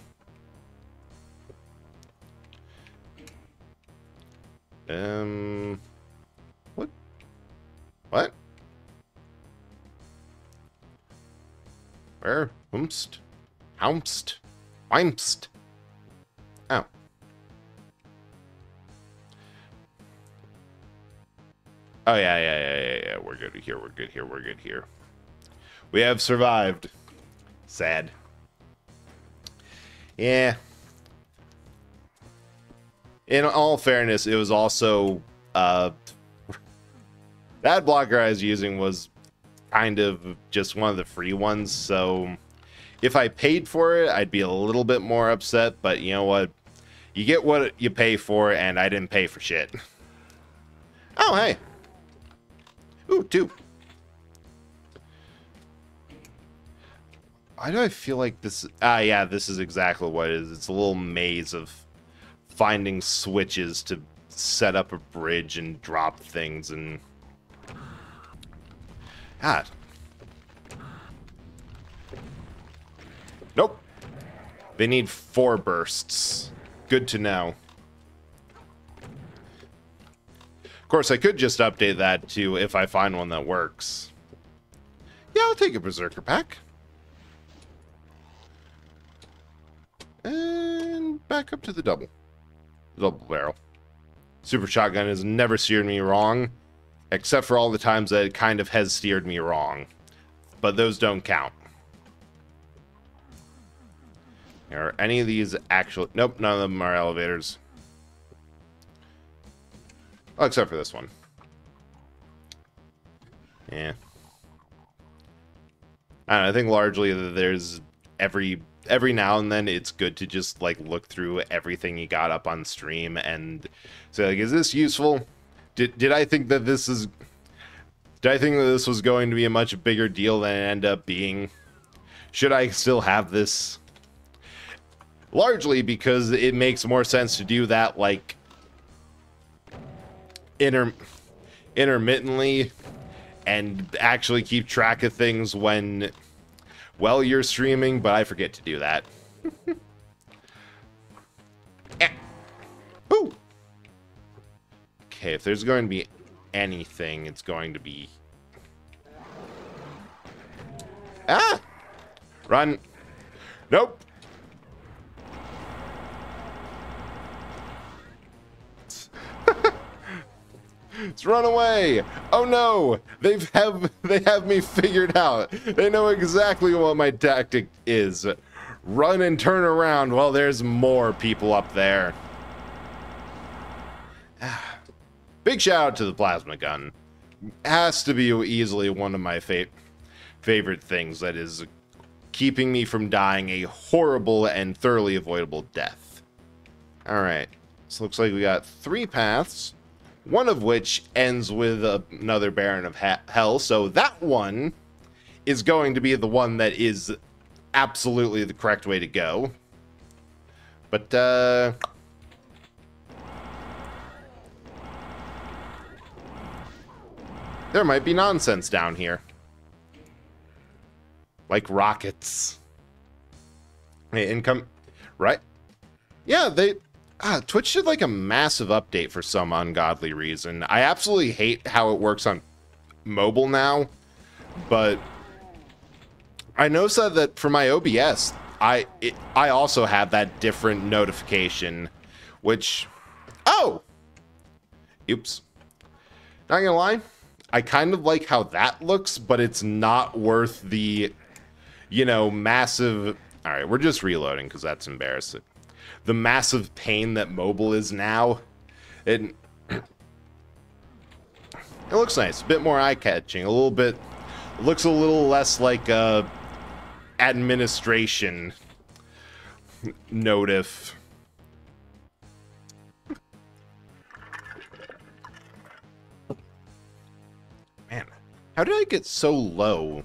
What? What? Where? Humst? Houmst? Weimst? Oh. Oh, yeah. We're good here, we're good here. We have survived. Sad. Yeah. In all fairness, it was also, the ad blocker I was using was kind of just one of the free ones, so if I paid for it, I'd be a little bit more upset, but you know what? You get what you pay for, and I didn't pay for shit. Oh, hey. Ooh, 2. Why do I feel like this... Ah, yeah, this is exactly what it is. It's a little maze of finding switches to set up a bridge and drop things and... God. Nope. They need 4 bursts. Good to know. Of course, I could just update that to if I find one that works. Yeah, I'll take a Berserker pack. And back up to the double barrel. Super Shotgun has never steered me wrong, except for all the times that it kind of has steered me wrong. But those don't count. Are any of these actual... Nope, none of them are elevators. Oh, except for this one. Yeah. I don't know, I think largely there's every now and then it's good to just like look through everything you got up on stream and say like, is this useful? Did I think that this is... Did I think that this was going to be a much bigger deal than it ended up being? Should I still have this? Largely because it makes more sense to do that like intermittently and actually keep track of things when, well, you're streaming, but I forget to do that. Boo! Okay, if there's going to be anything, it's going to be... Ah! Run! Nope! Let's run away! Oh no! They have me figured out. They know exactly what my tactic is. Run and turn around while there's more people up there. Big shout out to the plasma gun. Has to be easily one of my favorite things that is keeping me from dying a horrible and thoroughly avoidable death. Alright, so looks like we got 3 paths. One of which ends with another Baron of Hell, so that one is going to be the one that is absolutely the correct way to go. But, there might be nonsense down here. Like rockets. Hey, income... Right? Yeah, Twitch did like a massive update for some ungodly reason. I absolutely hate how it works on mobile now, but I noticed that for my OBS, I also have that different notification, which... Oh! Oops. Not gonna lie, I kind of like how that looks, but it's not worth the, you know, massive... Alright, we're just reloading because that's embarrassing. The massive pain that mobile is now. It looks nice, a bit more eye-catching, a little bit... Looks a little less like administration notif. Man, how did I get so low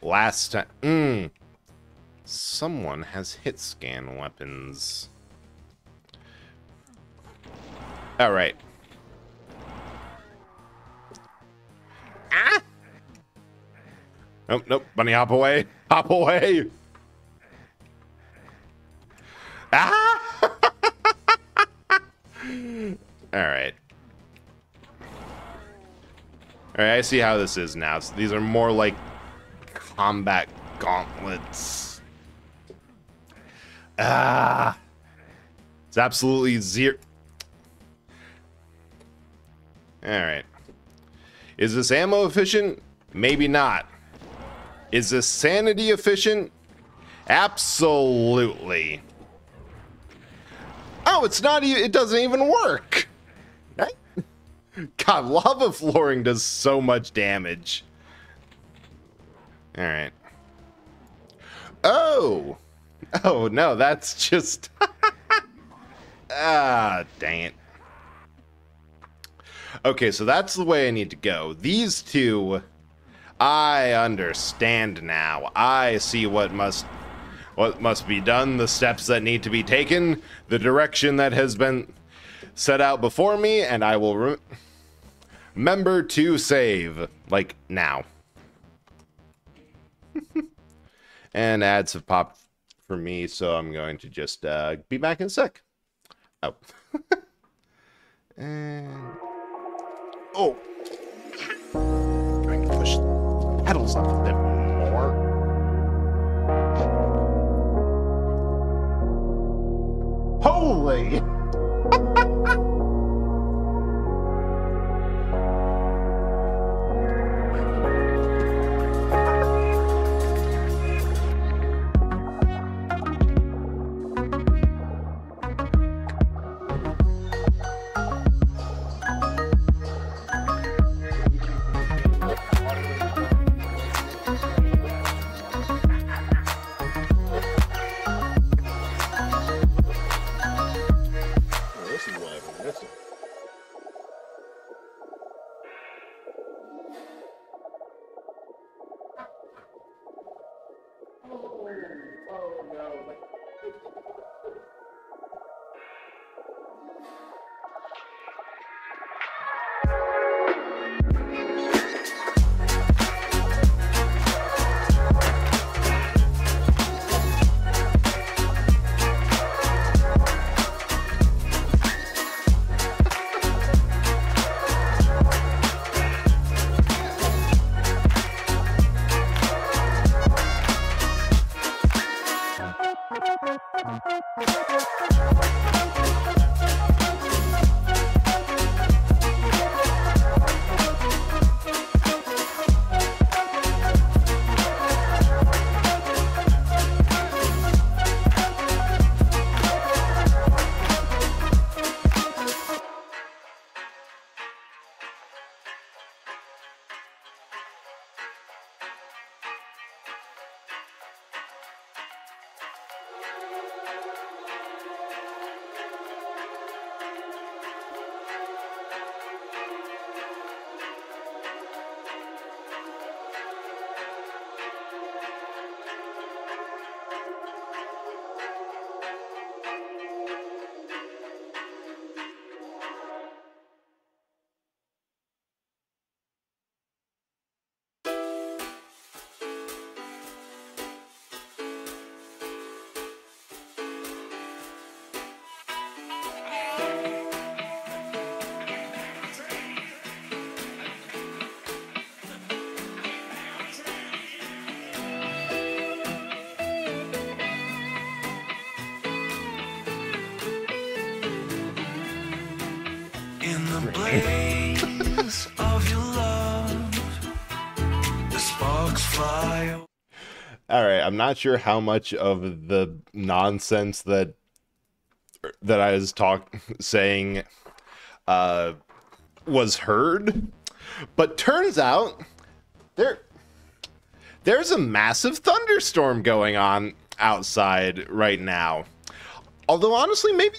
last time? Someone has hit scan weapons. All right. Ah! Nope, nope. Bunny, hop away. Hop away. Ah! All right. All right, I see how this is now. So these are more like combat gauntlets. Ah! It's absolutely zero. All right. Is this ammo efficient? Maybe not. Is this sanity efficient? Absolutely. Oh, it's not even, it doesn't even work. Right? God, lava flooring does so much damage. All right. Oh. Oh, no, that's just... Ah, dang it. Okay, so that's the way I need to go. These two, I understand now. I see what must be done, the steps that need to be taken, the direction that has been set out before me, and I will remember to save, like, now. And ads have popped for me, so I'm going to just be back in a sec. Oh. And... Oh. Trying to push the pedals up a bit more. Holy! screen. blaze of your love, the sparks fly. All right, I'm not sure how much of the nonsense that I was saying was heard, but turns out there's a massive thunderstorm going on outside right now. Although honestly, maybe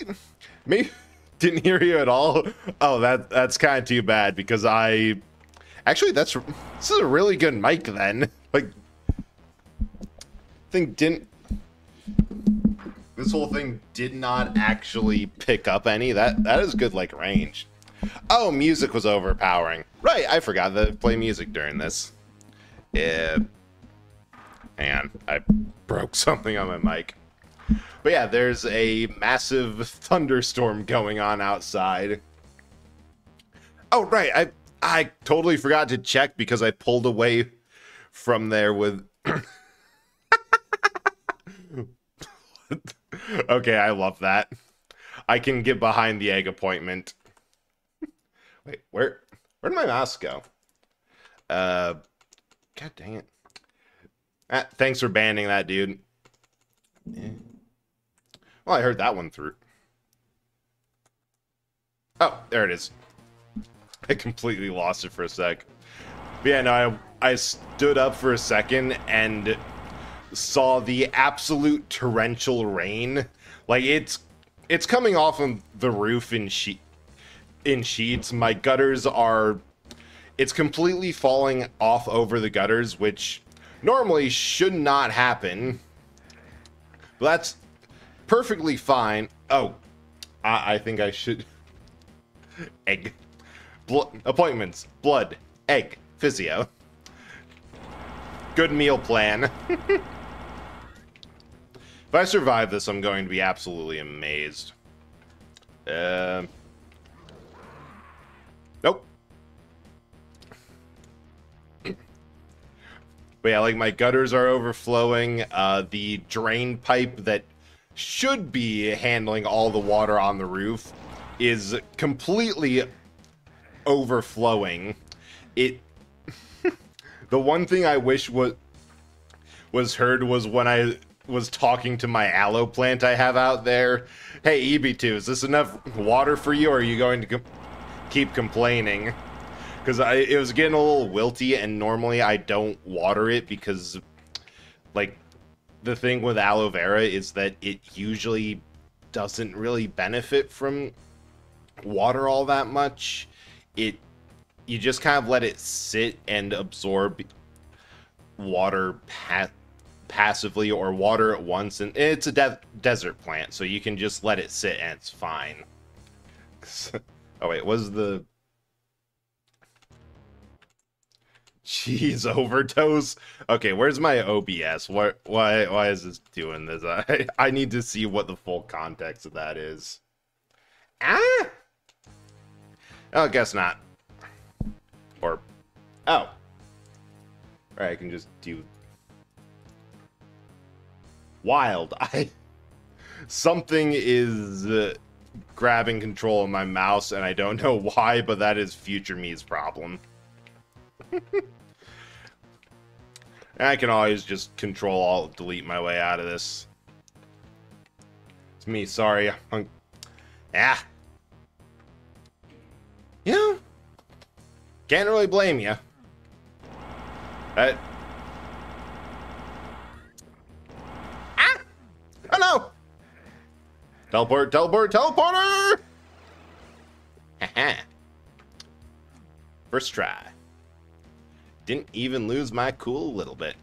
didn't hear you at all. Oh, that's kind of too bad, because this is a really good mic then. Like, this whole thing did not actually pick up any. That is good, like, range. Oh, music was overpowering. Right, I forgot to play music during this. Yeah. And I broke something on my mic. But yeah, there's a massive thunderstorm going on outside. Oh, right, I totally forgot to check because I pulled away from there with... Okay, I love that. I can get behind the egg appointment. Wait, where did my mouse go? God dang it. Thanks for banning that, dude. Yeah. Well, I heard that one through. Oh, there it is. I completely lost it for a sec. But yeah, no, I stood up for a second and saw the absolute torrential rain. Like, it's coming off of the roof in sheets. My gutters are... It's completely falling off over the gutters, which normally should not happen. But that's perfectly fine. Oh, I think I should... Egg. Appointments. Blood. Egg. Physio. Good meal plan. If I survive this, I'm going to be absolutely amazed. Nope. But yeah, like, my gutters are overflowing. The drain pipe that should be handling all the water on the roof is completely overflowing. The one thing I wish was heard was when I was talking to my aloe plant I have out there. Hey, EB2, is this enough water for you, or are you going to keep complaining? Because it was getting a little wilty, and normally I don't water it because, like, the thing with aloe vera is that it usually doesn't really benefit from water all that much. You just kind of let it sit and absorb water passively, or water at once, and it's a desert plant, so you can just let it sit and it's fine. Oh wait, was the cheese overdose? Okay, where's my OBS? Why is this doing this? I need to see what the full context of that is. Oh, I guess not. Or, oh. Alright, I can just do... Wild. Something is grabbing control of my mouse, and I don't know why, but that is future me's problem. I can always just Control-Alt-Delete my way out of this. It's me, sorry. Yeah. Yeah. Can't really blame you. Ah! Oh no! Teleport, teleport, teleporter! Haha. First try. Didn't even lose my cool a little bit.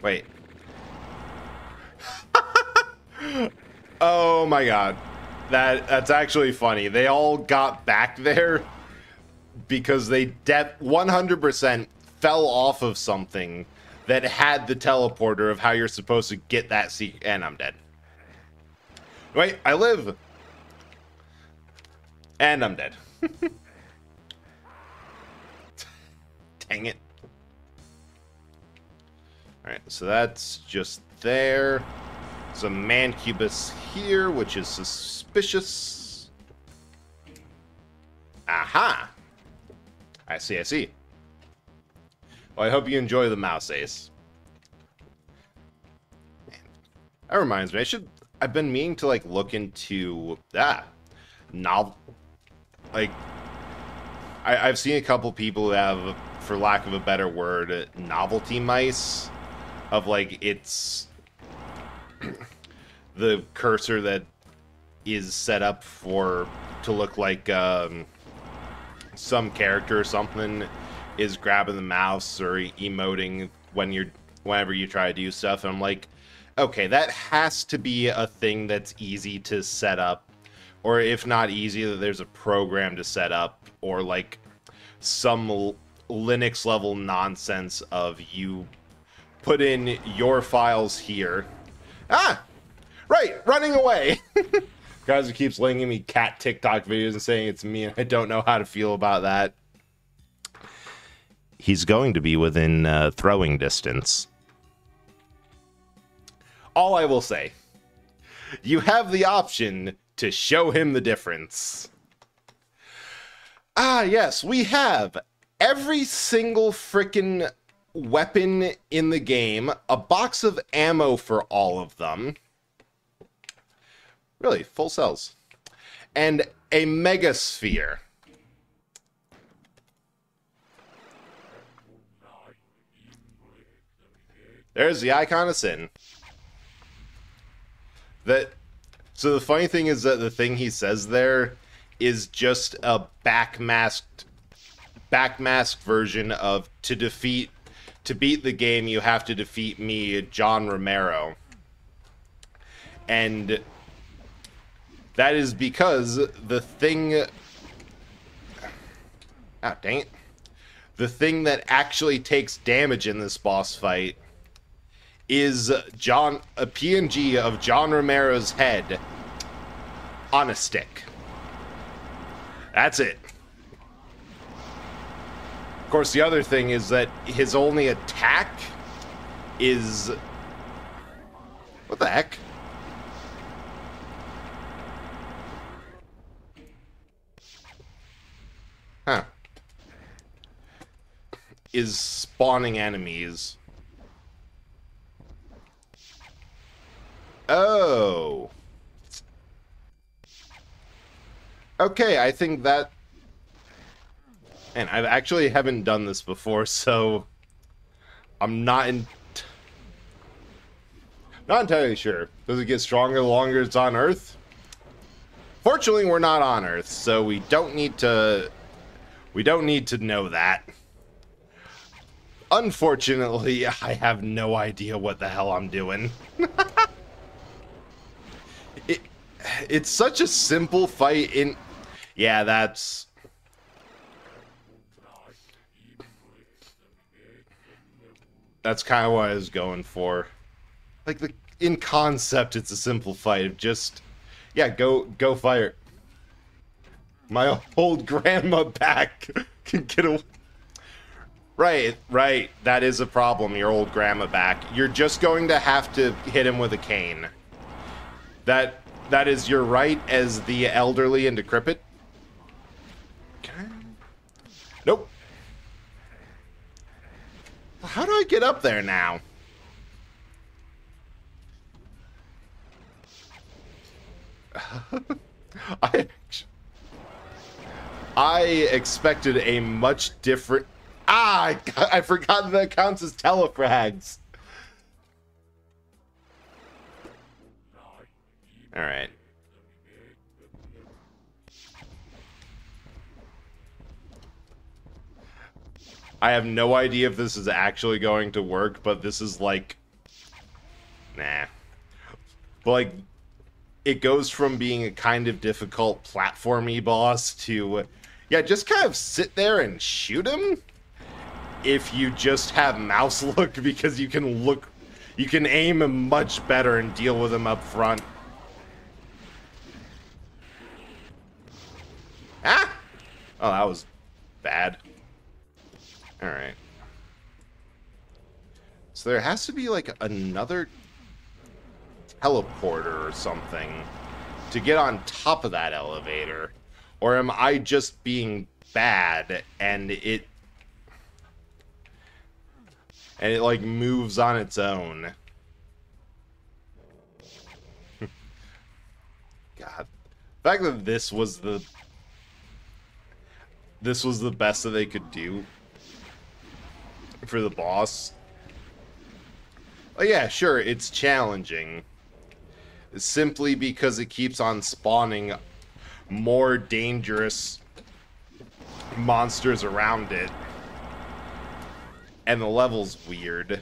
Wait. Oh my god. That's actually funny. They all got back there because they 100% fell off of something that had the teleporter of how you're supposed to get that secret. And I'm dead. Wait, I live. And I'm dead. Dang it. Alright, so that's just there. a mancubus here, which is suspicious. Aha! I see, I see. Well, I hope you enjoy the mouse, Ace. That reminds me, I've been meaning to, like, look into, novel, like, I've seen a couple people who have, for lack of a better word, novelty mice, of, like, it's the cursor that is set up to look like, some character or something is grabbing the mouse or emoting whenever you try to do stuff, and I'm like, okay, that has to be a thing that's easy to set up, or if not easy, that there's a program to set up, or like some Linux level nonsense of you put in your files here. Ah! Right! Running away! Guys who keeps linking me cat TikTok videos and saying it's me, and I don't know how to feel about that. He's going to be within throwing distance. All I will say, you have the option to show him the difference. Ah, yes, we have every single frickin' weapon in the game, a box of ammo for all of them. Really, full cells. And a megasphere. There's the icon of sin. So the funny thing is that the thing he says there is just a backmasked version of to beat the game you have to defeat me, John Romero. And that is because the thing... Ah, dang it. The thing that actually takes damage in this boss fight is a PNG of John Romero's head on a stick. That's it. Of course, the other thing is that his only attack is... What the heck? Huh. Is spawning enemies. Oh. Okay, I think that... And I actually haven't done this before, so... I'm not entirely sure. Does it get stronger the longer it's on Earth? Fortunately, we're not on Earth, so we don't need to know that. Unfortunately, I have no idea what the hell I'm doing. It's such a simple fight in... Yeah, that's... That's kind of what I was going for. Like, in concept, it's a simple fight. Just... Yeah, go fire. My old grandma back can get away. Right. That is a problem, your old grandma back. You're just going to have to hit him with a cane. That is your right as the elderly and decrepit. Okay. Nope. How do I get up there now? I expected a much different... Ah! I forgot that counts as telefrags. Alright. I have no idea if this is actually going to work, but this is like... Nah. But like... It goes from being a kind of difficult platformy boss to... Yeah, just kind of sit there and shoot him? If you just have mouse look, because you can aim him much better and deal with him up front. Ah! Oh, that was bad. Alright. So there has to be, like, another... teleporter or something to get on top of that elevator? Or am I just being bad and it like moves on its own? God. The fact that this was the best that they could do for the boss. Oh yeah, sure, it's challenging. Simply because it keeps on spawning more dangerous monsters around it. And the level's weird.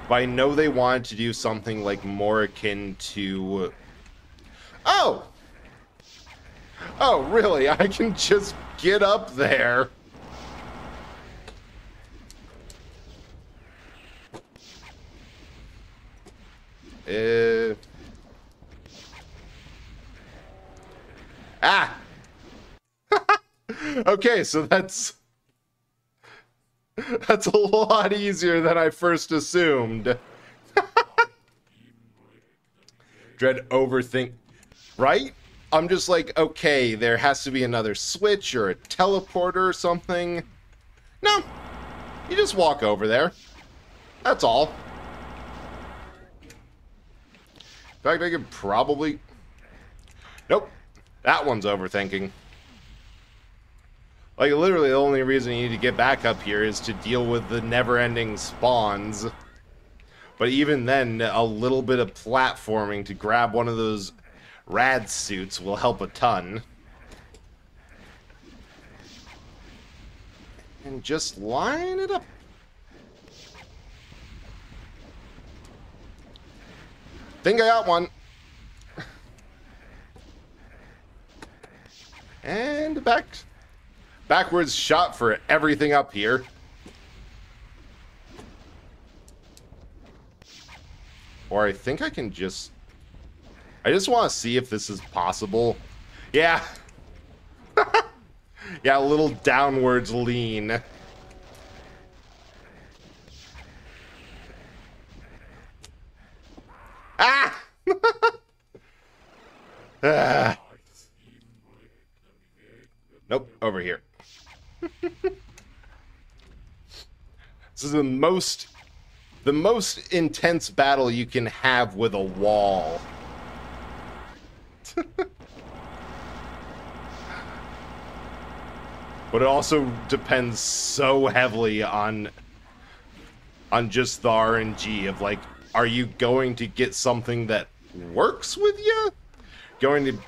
But I know they wanted to do something like more akin to... Oh! Oh, really? I can just get up there. Ah! Okay, so that's a lot easier than I first assumed. Dread overthink, right? I'm just like, okay, there has to be another switch or a teleporter or something. No, you just walk over there. That's all. In fact, I could probably... Nope, that one's overthinking. Like, literally, the only reason you need to get back up here is to deal with the never-ending spawns. But even then, a little bit of platforming to grab one of those rad suits will help a ton. And just line it up. Think I got one. And backwards shot for everything up here. Or I think I can just... I just want to see if this is possible. Yeah. Yeah, a little downwards lean. Ah! Ah. Nope, over here. This is the most intense battle you can have with a wall. But it also depends so heavily on just the RNG of, like, are you going to get something that works with you?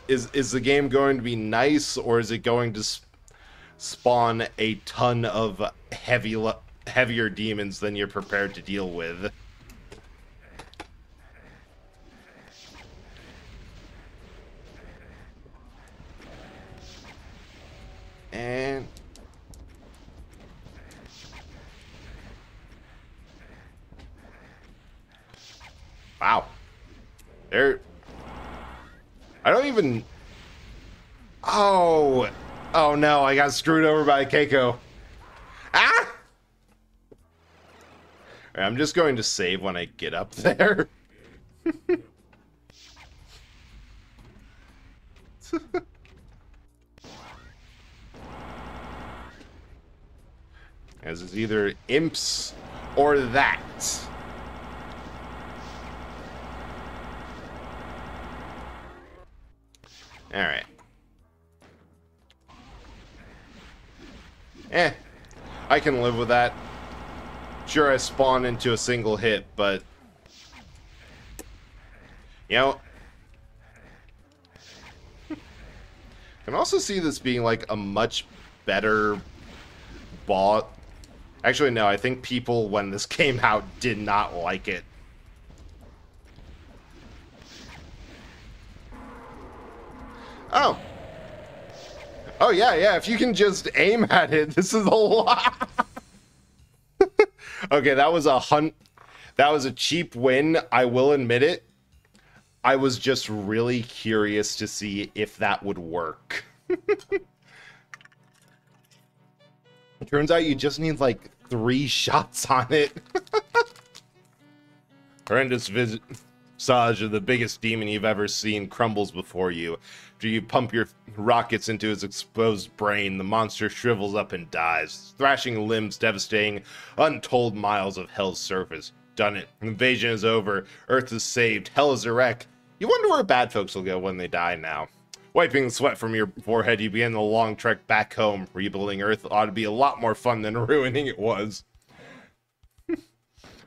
Is the game going to be nice, or is it going to spawn a ton of heavier demons than you're prepared to deal with? And wow, I don't even... Oh no, I got screwed over by Keiko. Ah! I'm just going to save when I get up there. As is either imps or that. Alright. I can live with that. Sure, I spawn into a single hit, but... You know... I can also see this being, like, a much better boss. Actually, no, I think people, when this came out, did not like it. Oh. Oh, yeah, if you can just aim at it, this is a lot. Okay, that was a cheap win, I will admit it. I was just really curious to see if that would work. It turns out you just need, like, 3 shots on it. Horrendous visit. Saj, the biggest demon you've ever seen, crumbles before you. After you pump your rockets into his exposed brain, the monster shrivels up and dies, thrashing limbs devastating untold miles of Hell's surface. Done it. Invasion is over. Earth is saved. Hell is a wreck. You wonder where bad folks will go when they die now. Wiping the sweat from your forehead, you begin the long trek back home. Rebuilding Earth ought to be a lot more fun than ruining it was.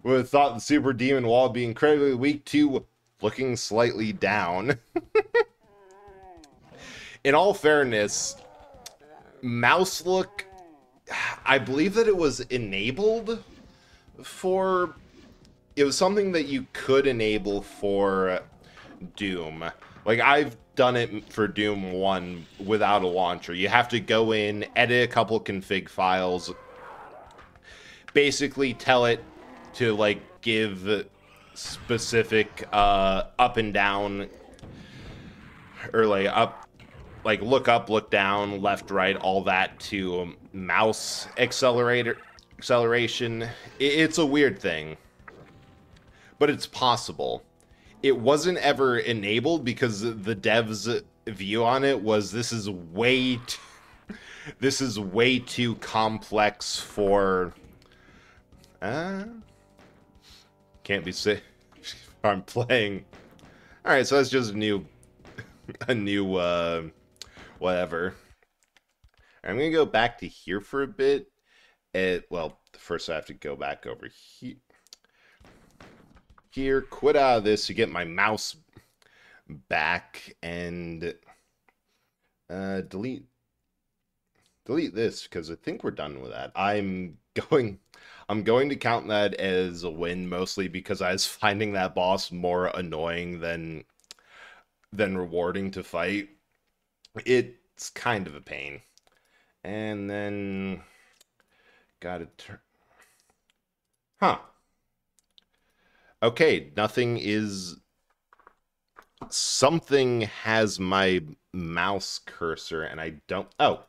Would have thought the super demon wall would be incredibly weak to looking slightly down. In all fairness, mouse look, I believe that it was enabled for... It was something that you could enable for Doom. Like, I've done it for Doom 1 without a launcher. You have to go in, edit a couple config files, basically tell it to, like, give specific up and down, or, like, up, like, look up, look down, left, right, all that to mouse acceleration. It's a weird thing, but it's possible. It wasn't ever enabled because the devs' view on it was this is way too complex for... can't be safe. I'm playing. Alright, so that's just a new whatever. I'm gonna go back to here for a bit. Well, first I have to go back over here. Quit out of this to get my mouse back, and delete this, because I think we're done with that. I'm going to count that as a win, mostly because I was finding that boss more annoying than rewarding to fight. It's kind of a pain. And then gotta turn... Huh. Okay, nothing is... Something has my mouse cursor, and I don't... Oh.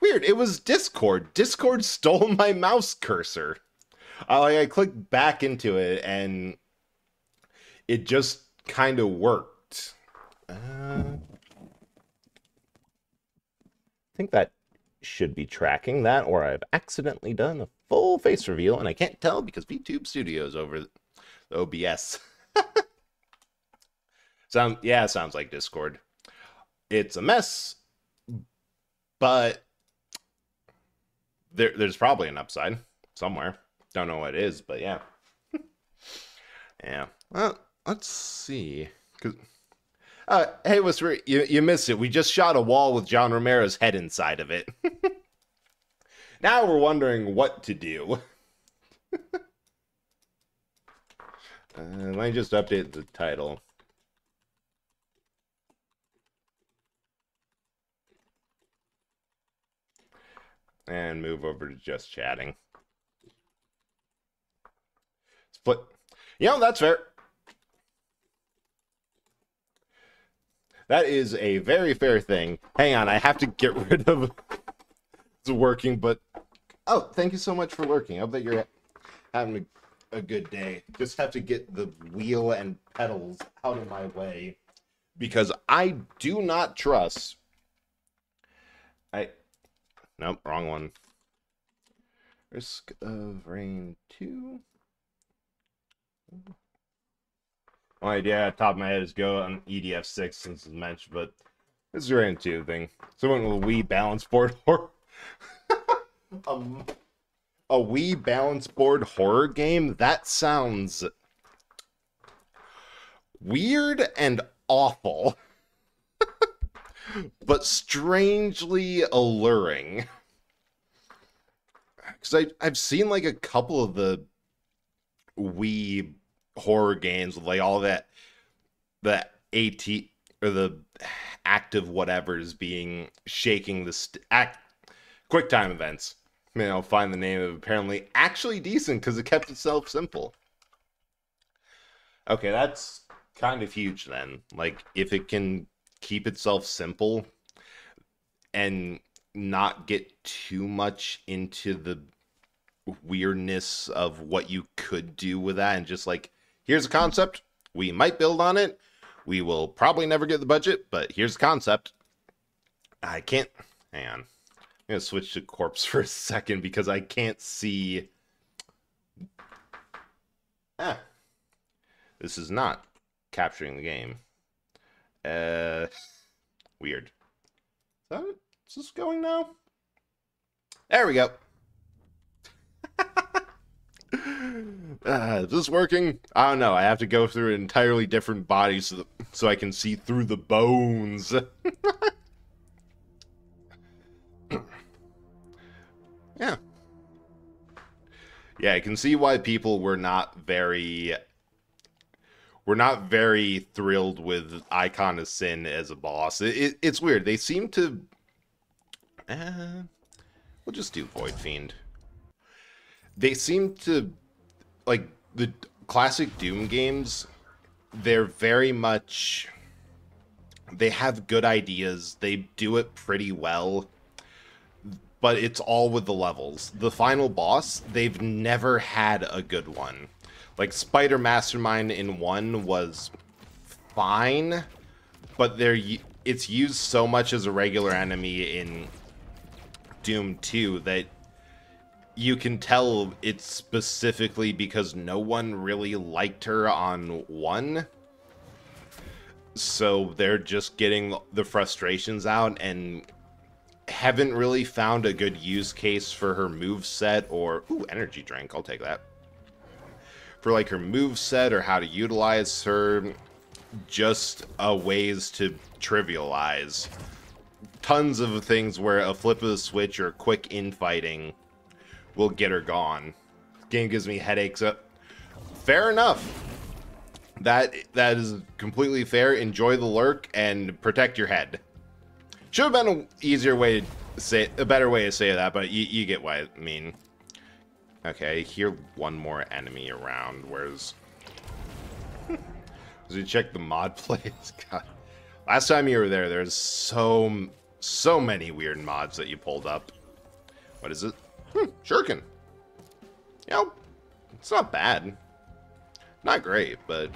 Weird, it was Discord. Discord stole my mouse cursor. I clicked back into it, and it just kind of worked. I think that should be tracking that, or I've accidentally done a full face reveal, and I can't tell because VTube Studios over... OBS. Sounds like Discord. It's a mess, but there's probably an upside somewhere. Don't know what it is, but yeah. Yeah. Well, let's see. Hey, Whisper, you missed it. We just shot a wall with John Romero's head inside of it. Now we're wondering what to do. Let me just update the title. And move over to just chatting. Split. That's fair. That is a very fair thing. Hang on, I have to get rid of... It's working, but... Oh, thank you so much for lurking. I hope that you're having a good day. Just have to get the wheel and pedals out of my way, because I do not trust... Nope, wrong one. Risk of Rain 2. Oh, idea top of my head is go on EDF6 since it's mentioned, but this is Rain 2 thing. Someone with a Wii balance board horror. A Wii balance board horror game? That sounds weird and awful. But strangely alluring. Because I've seen like a couple of the Wii horror games with like all that, the AT or the active whatever's being shaking the QuickTime events. I'll find the name of it. Apparently actually decent because it kept itself simple. Okay, that's kind of huge then. Like if it can keep itself simple and not get too much into the weirdness of what you could do with that, and just like, here's a concept, We might build on it. We will probably never get the budget, but here's the concept. I can't... Hang on. I'm going to switch to corpse for a second because I can't see... This is not capturing the game. Weird. Is this going now? There we go. Is this working? I don't know. I have to go through an entirely different body so I can see through the bones. Yeah. Yeah, I can see why people were not very thrilled with Icon of Sin as a boss. It's weird. They seem to... we'll just do Void Fiend. They seem to... Like, the classic Doom games, they're very much... They have good ideas. They do it pretty well. But it's all with the levels. The final boss, they've never had a good one. Like, Spider Mastermind in 1 was fine, but it's used so much as a regular enemy in Doom 2 that you can tell it's specifically because no one really liked her on 1. So they're just getting the frustrations out and haven't really found a good use case for her moveset or... Ooh, energy drink, I'll take that. For like her moveset or how to utilize her, just ways to trivialize. Tons of things where a flip of the switch or quick infighting will get her gone. Game gives me headaches. Fair enough. That is completely fair. Enjoy the lurk and protect your head. Should have been an easier way to say, a better way to say that, but you get what I mean. Okay, I hear one more enemy around. Where's... As we check the mod plays, God. Last time you were there, there's so many weird mods that you pulled up. What is it? Shuriken. You know, it's not bad. Not great, but...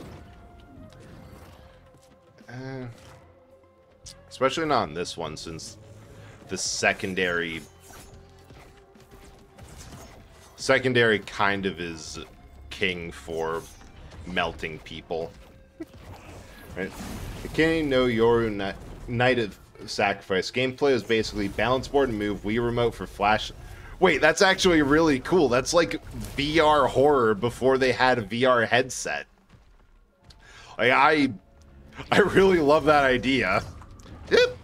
especially not on this one, since the secondary kind of is king for melting people. Right? I can't even know Yoru Knight of Sacrifice. Gameplay is basically balance board and move, Wii remote for flash. Wait, that's actually really cool. That's like VR horror before they had a VR headset. Like, I really love that idea. Yep.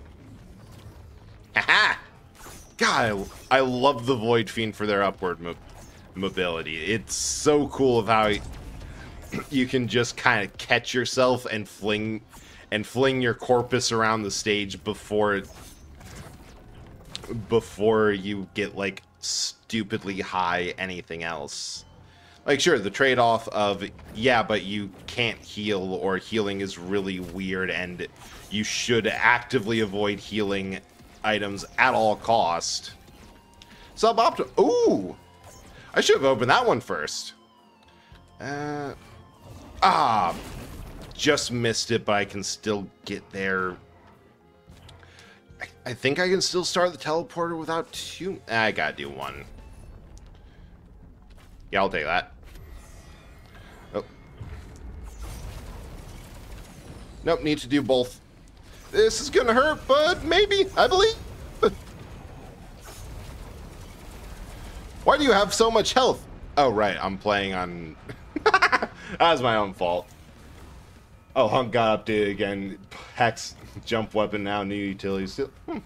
Haha! God, I love the Void Fiend for their upward mobility. It's so cool of how you can just kind of catch yourself and fling your corpus around the stage before you get like stupidly high anything else. Like, sure, the trade-off of, yeah, but you can't heal, or healing is really weird, and you should actively avoid healing items at all cost. Suboptimal. Ooh! I should have opened that one first. Just missed it, but I can still get there. I think I can still start the teleporter without two. I gotta do one. Yeah, I'll take that. Oh. Nope, need to do both. This is gonna hurt, but maybe, I believe. Why do you have so much health? Oh, right, I'm playing on... That was my own fault. Oh, Hunk got updated again. Hex jump weapon now, new utilities.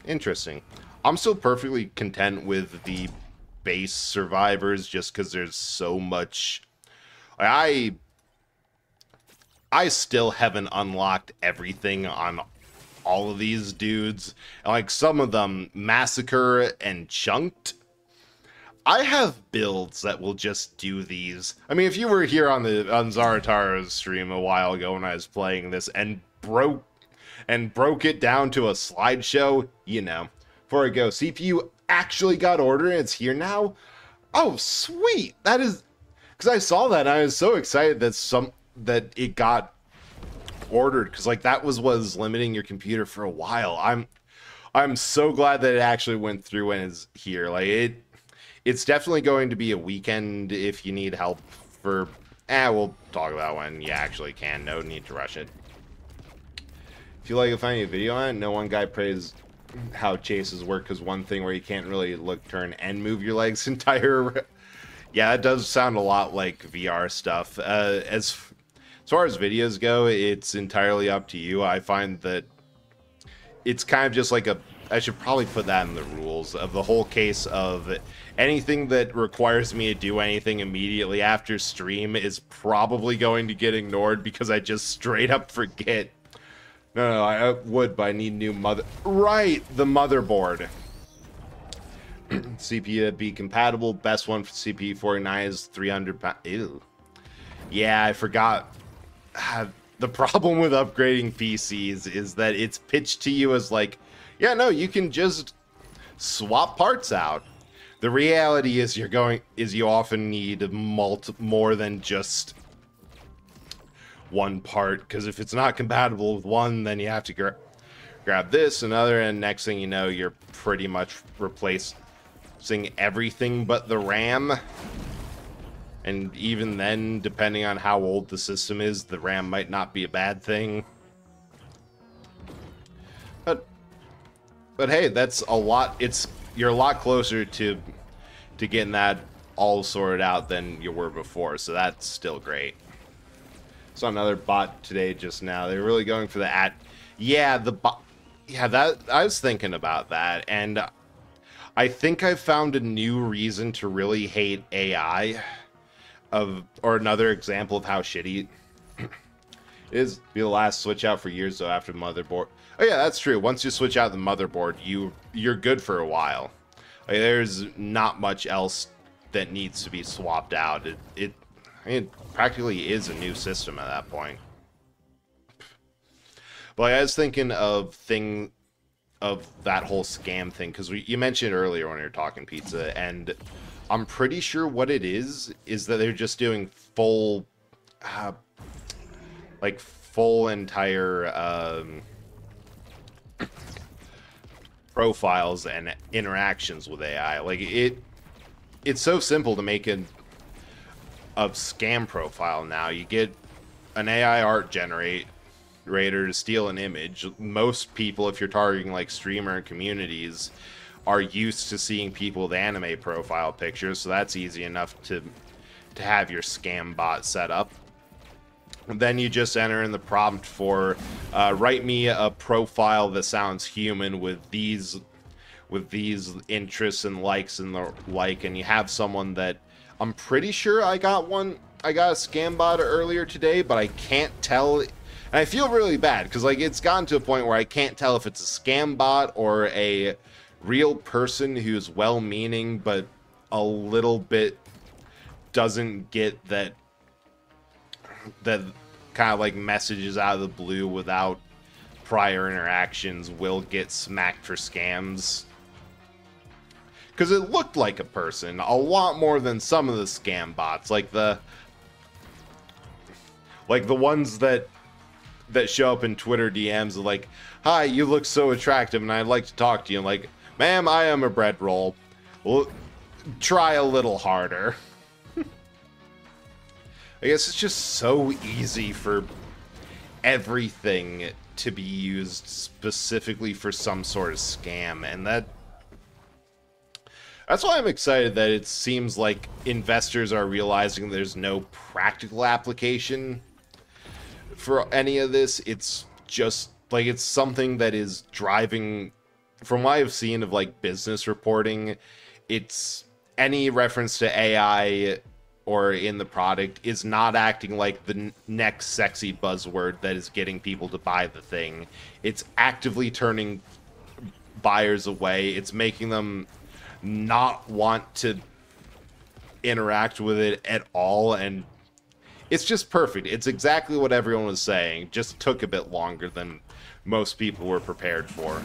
Interesting. I'm still perfectly content with the base survivors just because there's so much... I still haven't unlocked everything on all of these dudes. And like some of them, Massacre and Chunked, I have builds that will just do these. I mean, if you were here on Zarataro's stream a while ago when I was playing this and broke it down to a slideshow, you know, before I go, CPU actually got ordered and it's here now. Oh, sweet! That is, because I saw that and I was so excited that it got ordered, because like that was limiting your computer for a while. I'm so glad that it actually went through and is here. Like it's definitely going to be a weekend if you need help for. We'll talk about when you actually can. No need to rush it. If you like to find a video on it, no one guy praised how chases work, because one thing where you can't really look, turn, and move your legs entire. Yeah, it does sound a lot like VR stuff. As far as videos go, it's entirely up to you. I find that it's kind of just like a. I should probably put that in the rules of the whole case of anything that requires me to do anything immediately after stream is probably going to get ignored because I just straight up forget. No, I would, but I need new Right, the motherboard. CPU to be compatible. Best one for CPU 49 is 300 pounds. Ew. Yeah, I forgot. The problem with upgrading PCs is that it's pitched to you as like, yeah, no, you can just swap parts out. The reality is you often need more than just one part, because if it's not compatible with one, then you have to grab this, another, and next thing you know, you're pretty much replacing everything but the RAM. And even then, depending on how old the system is, the RAM might not be a bad thing. But hey, that's a lot. You're a lot closer to getting that all sorted out than you were before, so that's still great. Saw another bot today just now. They're really going for the yeah, the bot. Yeah, that I was thinking about that, and I think I found a new reason to really hate AI. Or another example of how shitty it is. Be the last switch out for years though after the motherboard. Oh yeah, that's true. Once you switch out the motherboard, you're good for a while. Like, there's not much else that needs to be swapped out. I mean, it practically is a new system at that point. But like, I was thinking of that whole scam thing, because you mentioned earlier when we were talking pizza, and I'm pretty sure what it is that they're just doing full entire profiles and interactions with AI. Like it's so simple to make a scam profile now. You get an AI art generator to steal an image. Most people, if you're targeting like streamer communities, are used to seeing people with anime profile pictures, so that's easy enough to have your scam bot set up. And then you just enter in the prompt for write me a profile that sounds human with these interests and likes and the like, and you have someone that I'm pretty sure I got a scam bot earlier today, but I can't tell, and I feel really bad because like it's gotten to a point where I can't tell if it's a scam bot or a real person who's well-meaning but a little bit doesn't get that kind of like messages out of the blue without prior interactions will get smacked for scams. Because it looked like a person a lot more than some of the scam bots, like the ones that show up in Twitter DMs like, "Hi, you look so attractive and I'd like to talk to you." I'm like, "Ma'am, I am a bread roll. Well, try a little harder." I guess it's just so easy for everything to be used specifically for some sort of scam, and that's why I'm excited that it seems like investors are realizing there's no practical application for any of this. It's just like it's something that is driving, from what I've seen of like business reporting, it's any reference to AI or in the product is not acting like the next sexy buzzword that is getting people to buy the thing. It's actively turning buyers away. It's making them not want to interact with it at all, and it's just perfect. It's exactly what everyone was saying, just took a bit longer than most people were prepared for.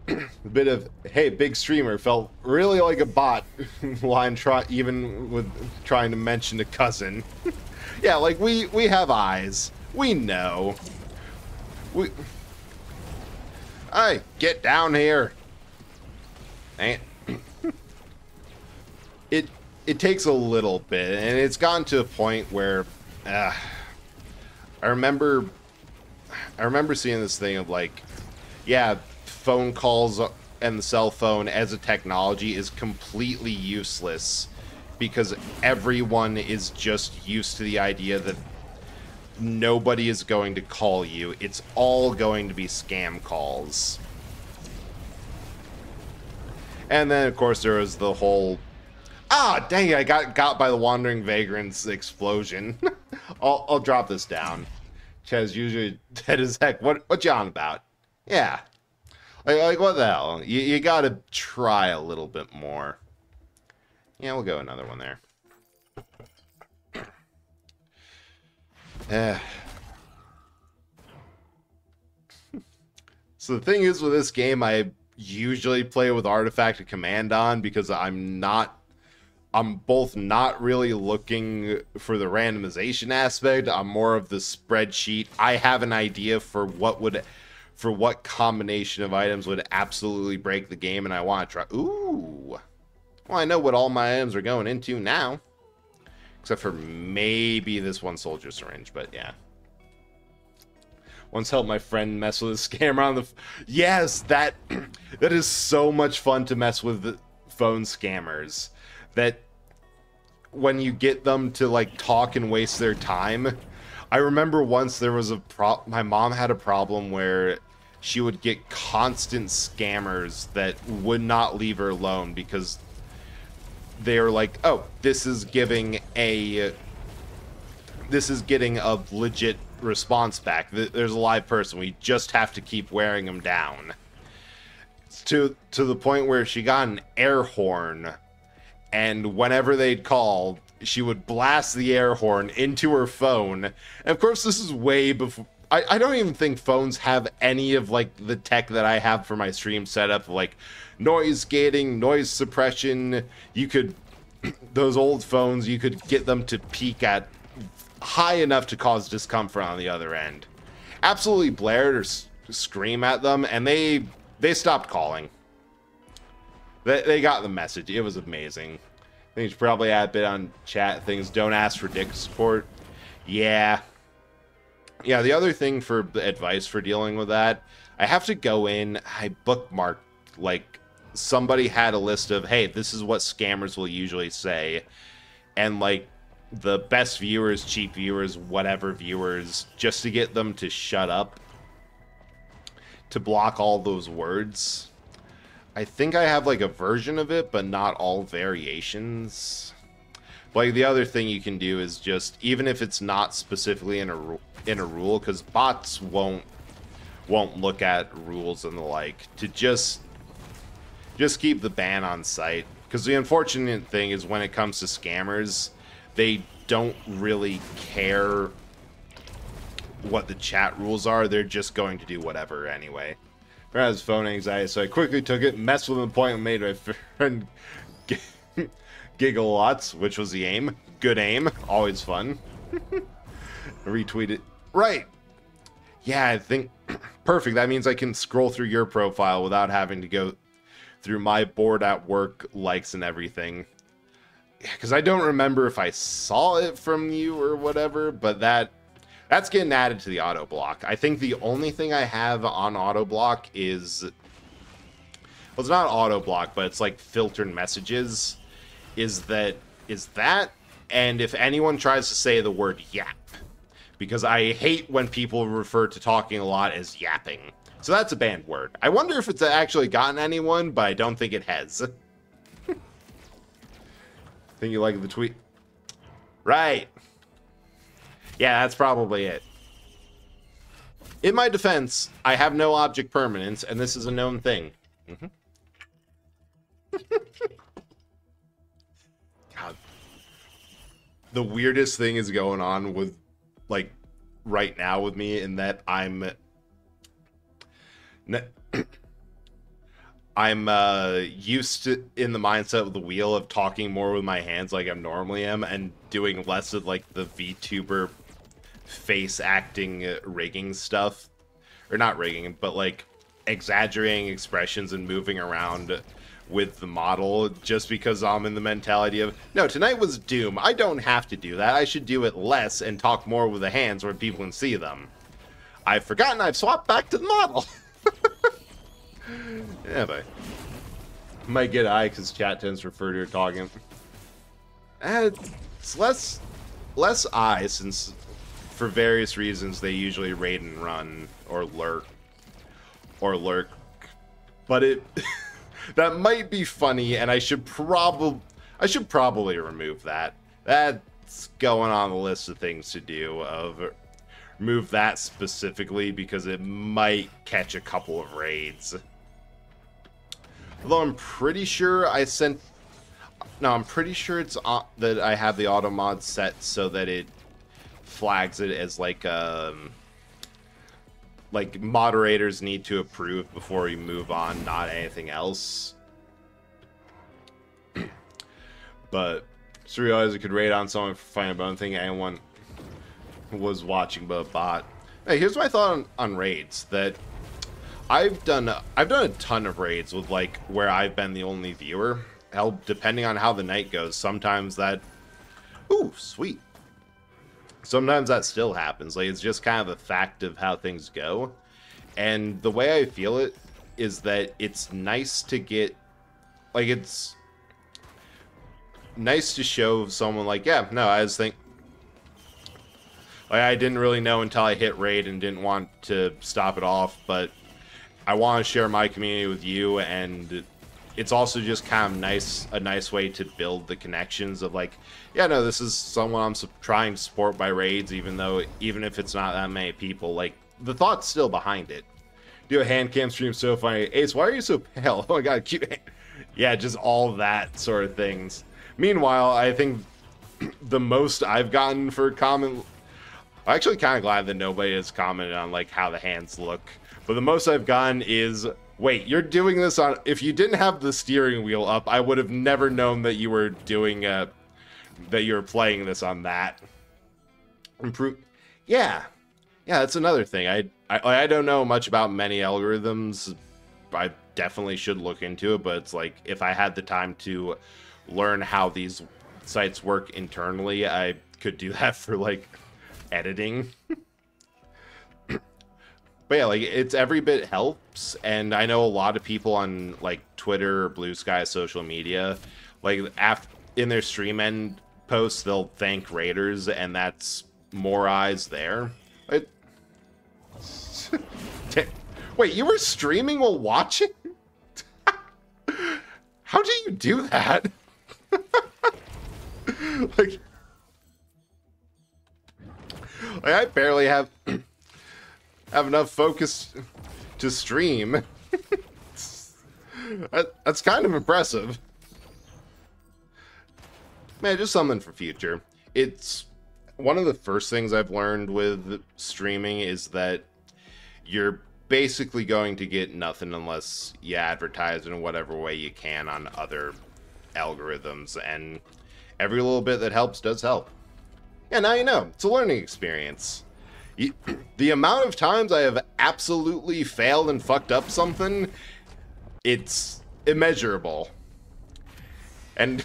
A bit of, hey, big streamer, felt really like a bot while I'm even with trying to mention a cousin. Yeah, like we have eyes. We know. Hey, get down here. And it takes a little bit, and it's gotten to a point where I remember seeing this thing of like, yeah, phone calls and the cell phone as a technology is completely useless because everyone is just used to the idea that nobody is going to call you. It's all going to be scam calls. And then, of course, there was the whole, dang it, I got by the Wandering Vagrant's explosion. I'll drop this down. Chaz usually dead as heck. What you on about? Yeah. Like what the hell? You gotta try a little bit more. Yeah, we'll go another one there. So the thing is with this game, I usually play with Artifact of Command on because I'm both not really looking for the randomization aspect. I'm more of the spreadsheet. I have an idea for what combination of items would absolutely break the game, and I want to try. Ooh. Well, I know what all my items are going into now. Except for maybe this one soldier syringe, but yeah. Once helped my friend mess with a scammer on the... Yes, that is so much fun to mess with the phone scammers. That when you get them to, like, talk and waste their time... I remember once there was my mom had a problem where she would get constant scammers that would not leave her alone because they were like, oh, this is getting a legit response back. There's a live person. We just have to keep wearing them down. To the point where she got an air horn, and whenever they'd call, she would blast the air horn into her phone. And of course, this is way before... I don't even think phones have any of, like, the tech that I have for my stream setup, like noise gating, noise suppression. You could... Those old phones, you could get them to peak at high enough to cause discomfort on the other end. Absolutely blared or scream at them, and they stopped calling. They got the message. It was amazing. I think you should probably add a bit on chat things. Don't ask for dick support. Yeah. Yeah, the other thing for advice for dealing with that, I have to go in, I bookmarked, like, somebody had a list of, hey, this is what scammers will usually say. And, like, the best viewers, cheap viewers, whatever viewers, just to get them to shut up. To block all those words. I think I have, like, a version of it, but not all variations. Like, the other thing you can do is just, even if it's not specifically in a rule, because bots won't look at rules and the like, to just keep the ban on site. Because the unfortunate thing is when it comes to scammers, they don't really care what the chat rules are. They're just going to do whatever anyway. I has phone anxiety, so I quickly took it, messed with an appointment made with my friend Gigalots, which was the aim. Good aim. Always fun. Retweet it. Right. Yeah, I think... Perfect. That means I can scroll through your profile without having to go through my board at work likes and everything. Because I don't remember if I saw it from you or whatever, but that's getting added to the auto block. I think the only thing I have on auto block is... Well, it's not auto block, but it's like filtered messages. Is that, and if anyone tries to say the word yap. Because I hate when people refer to talking a lot as yapping. So that's a banned word. I wonder if it's actually gotten anyone, but I don't think it has. Think you like the tweet? Right. Yeah, that's probably it. In my defense, I have no object permanence, and this is a known thing. God. The weirdest thing is going on with, like, right now with me in that I'm used to in the mindset of the wheel of talking more with my hands like I normally am, and doing less of like the VTuber face acting rigging stuff, or not rigging, but like exaggerating expressions and moving around with the model, just because I'm in the mentality of, no, tonight was Doom. I don't have to do that. I should do it less and talk more with the hands where people can see them. I've forgotten I've swapped back to the model. Yeah, but might get eye because chat tends to refer to her talking. It's less eye, since for various reasons they usually raid and run or lurk. But it that might be funny, and I should probably remove that. That's going on the list of things to do, of remove that specifically, because it might catch a couple of raids. Although I'm pretty sure it's that I have the auto mod set so that it flags it as like moderators need to approve before we move on, not anything else. But just realized I could raid on someone for fighting, but I don't think anyone was watching but a bot. Hey, here's my thought on raids. That I've done a ton of raids with like where I've been the only viewer. Hell, depending on how the night goes, sometimes that, ooh, sweet. Sometimes that still happens. Like, it's just kind of a fact of how things go. And the way I feel it is that it's nice to get, like, it's nice to show someone like, yeah, no, I just think, like, I didn't really know until I hit raid and didn't want to stop it off, but I want to share my community with you, and it's also just kind of a nice way to build the connections of like, yeah, no, this is someone I'm trying to support by raids, even if it's not that many people. Like, the thought's still behind it. Do a hand cam stream so funny. Ace, why are you so pale? Oh my god, cute hand. Yeah, just all that sort of things. Meanwhile, I think the most I've gotten for comment, I'm actually kind of glad that nobody has commented on like how the hands look. But the most I've gotten is, wait, you're doing this on, if you didn't have the steering wheel up, I would have never known that you were doing, that you were playing this on that. Yeah, that's another thing. I don't know much about many algorithms. I definitely should look into it, but it's like, if I had the time to learn how these sites work internally, I could do that for like editing. But yeah, like, it's every bit helps, and I know a lot of people on like Twitter or Blue Sky social media, like in their stream end posts, they'll thank raiders, and that's more eyes there. Wait, you were streaming while watching? How do you do that? like I barely have enough focus to stream. That's kind of impressive. Man, just something for future. It's one of the first things I've learned with streaming is that you're basically going to get nothing unless you advertise in whatever way you can on other algorithms, and every little bit that helps does help. Yeah, now you know. It's a learning experience. The amount of times I have absolutely failed and fucked up something, it's immeasurable. And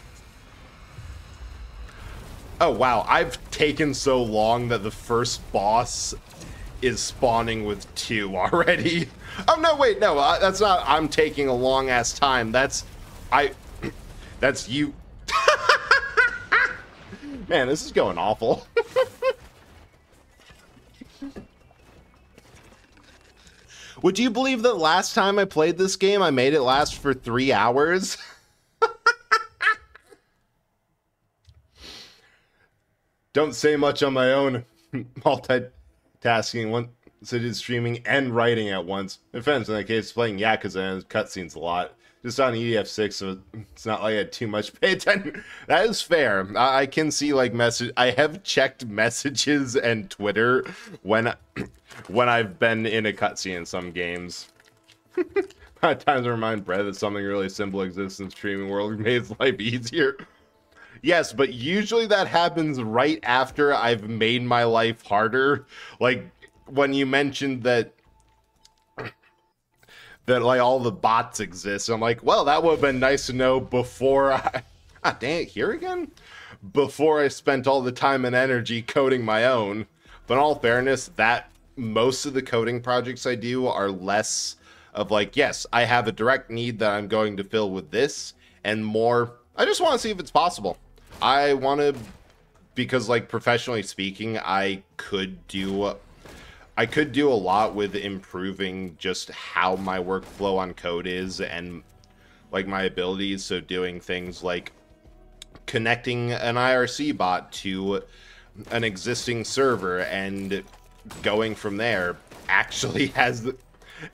oh wow, I've taken so long that the first boss is spawning with 2 already. Oh no, wait, no, that's not I'm taking a long ass time. That's you. Man, this is going awful. Would you believe that last time I played this game, I made it last for 3 hours? Don't say much on my own. Multitasking once I did streaming and writing at once. In fairness, in that case, playing Yakuza and cutscenes a lot. Just on EDF6, so it's not like I had too much to pay attention. That is fair. I can see like I have checked messages and Twitter when I've been in a cutscene in some games. At times I remind Brett that something really simple exists in the streaming world and made his life easier. Yes, but usually that happens right after I've made my life harder. Like, when you mentioned that like all the bots exist, I'm like, well, that would have been nice to know before I... Ah, dang it, here again? Before I spent all the time and energy coding my own. But in all fairness, that most of the coding projects I do are less of like, yes, I have a direct need that I'm going to fill with this, and more, I just want to see if it's possible. I want to, because like professionally speaking, I could do a lot with improving just how my workflow on code is and like my abilities. So doing things like connecting an IRC bot to an existing server and going from there actually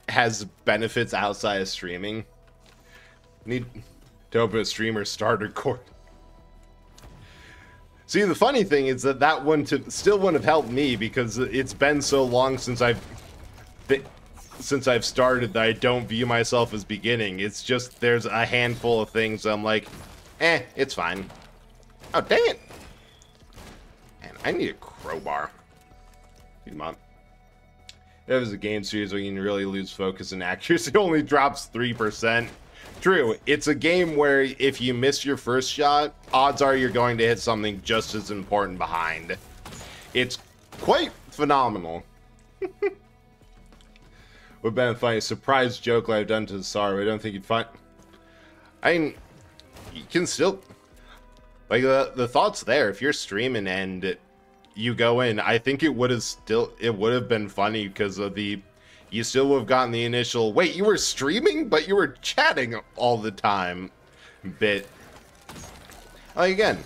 has benefits outside of streaming. Need to open a streamer starter course. See, the funny thing is that still wouldn't have helped me because it's been so long since I've started that I don't view myself as beginning. It's just there's a handful of things I'm like, it's fine. Oh, dang it! Man, I need a crowbar. Come on. That was a game series where you can really lose focus and accuracy. It only drops 3%. True, it's a game where if you miss your first shot, odds are you're going to hit something just as important behind. It's quite phenomenal. Would have been a funny surprise joke like I've done to the Sorry. I don't think you'd find... I mean, you can still... Like, the thought's there. If you're streaming and you go in, I think it would have been funny because of you still would have gotten the initial, wait, you were streaming, but you were chatting all the time bit. Like, again,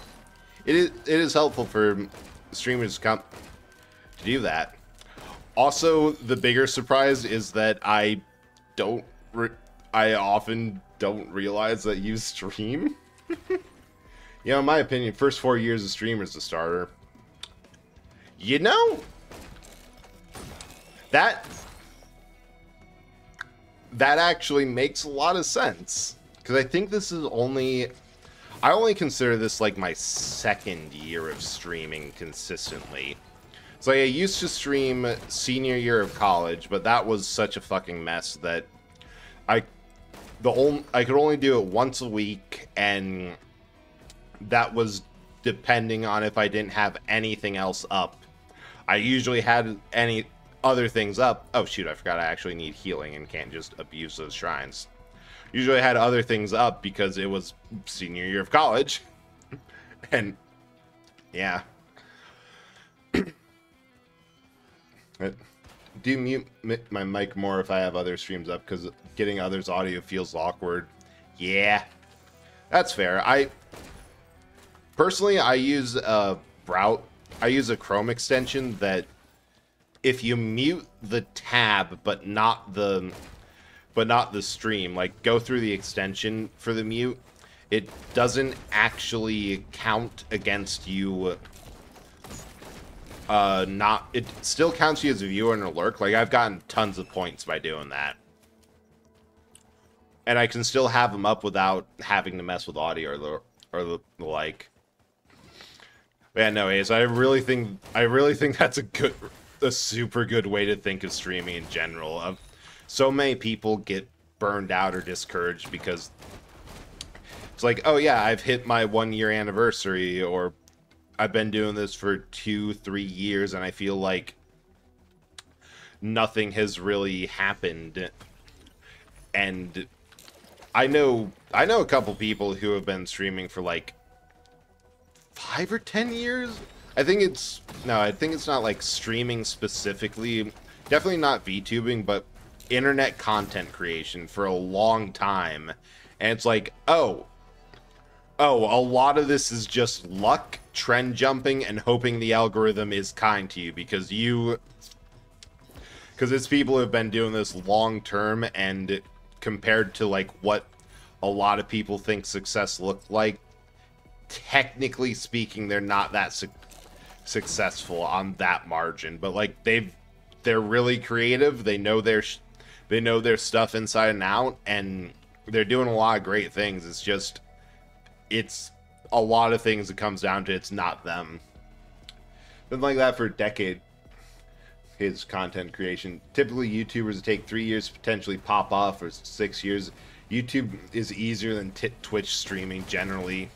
it is helpful for streamers to do that. Also, the bigger surprise is that I often don't realize that you stream. You know, in my opinion, first 4 years of streamer's a starter. You know, that actually makes a lot of sense. Because I think this is I only consider this like my second year of streaming consistently. So I used to stream senior year of college, but that was such a fucking mess that I could only do it once a week, and that was depending on if I didn't have anything else up. I usually had any other things up. Oh shoot, I forgot I actually need healing and can't just abuse those shrines. Usually I had other things up because it was senior year of college. And yeah. Do mute my mic more if I have other streams up, because getting others' audio feels awkward. Yeah, that's fair. Personally, I use a Chrome extension that if you mute the tab but not the stream, like go through the extension for the mute, it doesn't actually count against you. It still counts you as a viewer and a lurk. Like, I've gotten tons of points by doing that. And I can still have them up without having to mess with audio or the like. Yeah, no, Ace, I really think that's a super good way to think of streaming in general. So many people get burned out or discouraged because it's like, oh yeah, I've hit my 1 year anniversary, or I've been doing this for 2-3 years and I feel like nothing has really happened. And I know a couple people who have been streaming for like 5 or 10 years. I think it's not like streaming specifically, definitely not VTubing, but internet content creation for a long time. And it's like, oh, a lot of this is just luck, trend jumping, and hoping the algorithm is kind to you because it's people who have been doing this long term, and compared to like what a lot of people think success looked like, technically speaking, they're not that successful on that margin. But like they're really creative. They know They know their stuff inside and out, and they're doing a lot of great things. It's just, it's a lot of things it comes down to. It's not them. Been like that for a decade. His content creation. Typically, YouTubers take 3 years to potentially pop off, or 6 years. YouTube is easier than Twitch streaming generally.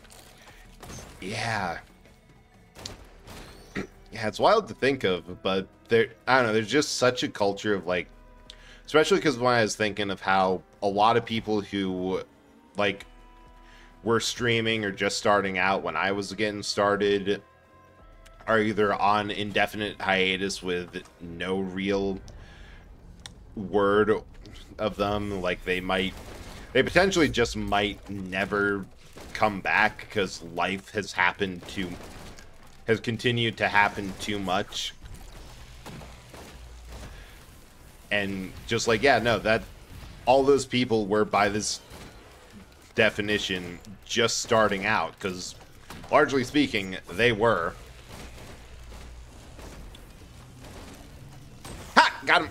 Yeah. Yeah, it's wild to think of, but I don't know, there's just such a culture of, like, especially because when I was thinking of how a lot of people who, like, were streaming or just starting out when I was getting started are either on indefinite hiatus with no real word of them. Like, they potentially just might never come back because life has continued to happen too much. And just like, yeah, no, that all those people were, by this definition, just starting out, because largely speaking, they were. Ha! Got him!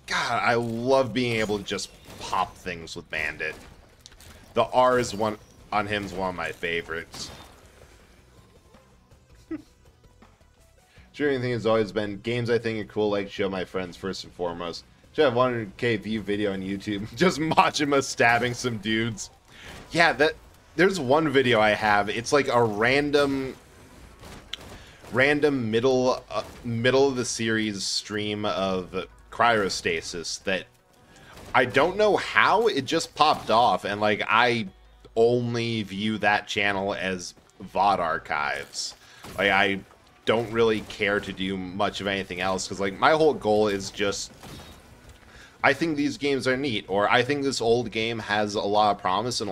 God, I love being able to just pop things with Bandit. The R is on him is one of my favorites. Streaming thing has always been games I think are cool, like show my friends first and foremost. Should have 100k view video on YouTube. Just Majima stabbing some dudes. Yeah, there's one video I have. It's like a random middle of the series stream of cryostasis that I don't know how it just popped off, and like I only view that channel as VOD archives. Like, I don't really care to do much of anything else, because like my whole goal is just, I think these games are neat, or I think this old game has a lot of promise and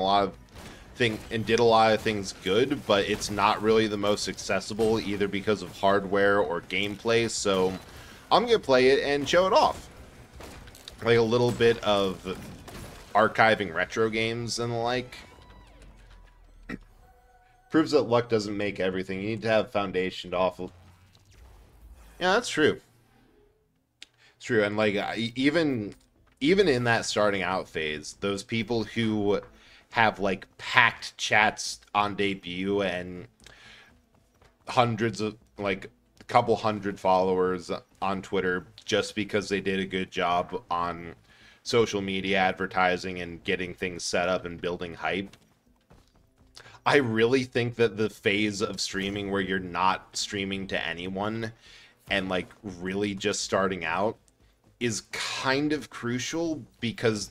did a lot of things good, but it's not really the most accessible either because of hardware or gameplay, so I'm gonna play it and show it off. Like a little bit of archiving retro games and the like. Proves that luck doesn't make everything. You need to have foundation to awful. Yeah, that's true. It's true, and like even in that starting out phase, those people who have like packed chats on debut and hundreds of, like, a couple hundred followers on Twitter just because they did a good job on social media advertising and getting things set up and building hype. I really think that the phase of streaming where you're not streaming to anyone and like really just starting out is kind of crucial, because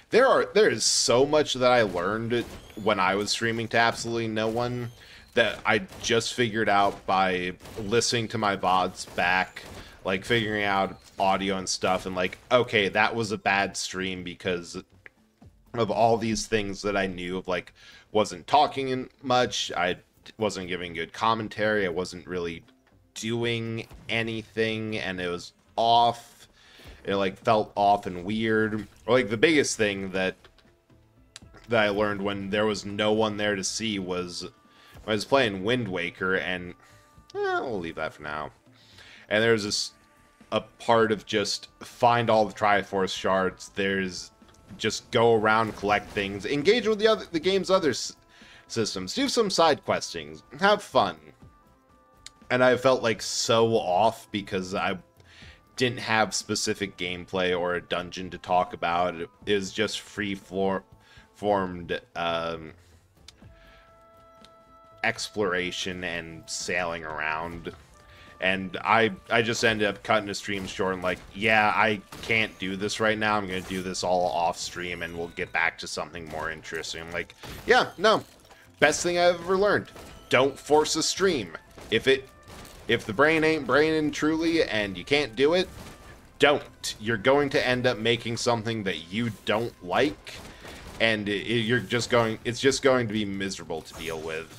there is so much that I learned when I was streaming to absolutely no one that I just figured out by listening to my VODs back, like figuring out audio and stuff, and like, okay, that was a bad stream because of all these things that I knew of, like, wasn't talking much, I wasn't giving good commentary, I wasn't really doing anything, and it was off. It like felt off and weird. Or like the biggest thing that I learned when there was no one there to see was when I was playing Wind Waker, and we'll leave that for now. And there's a part of just find all the Triforce shards. There's just go around, collect things, engage with the game's other systems, do some side questing, have fun. And I felt like so off because I didn't have specific gameplay or a dungeon to talk about. It was just formed exploration and sailing around. And I just ended up cutting the stream short and like, yeah, I can't do this right now. I'm going to do this all off stream and we'll get back to something more interesting. I'm like, yeah, no. Best thing I've ever learned. Don't force a stream. If the brain ain't braining truly and you can't do it, don't. You're going to end up making something that you don't like, and it's just going to be miserable to deal with.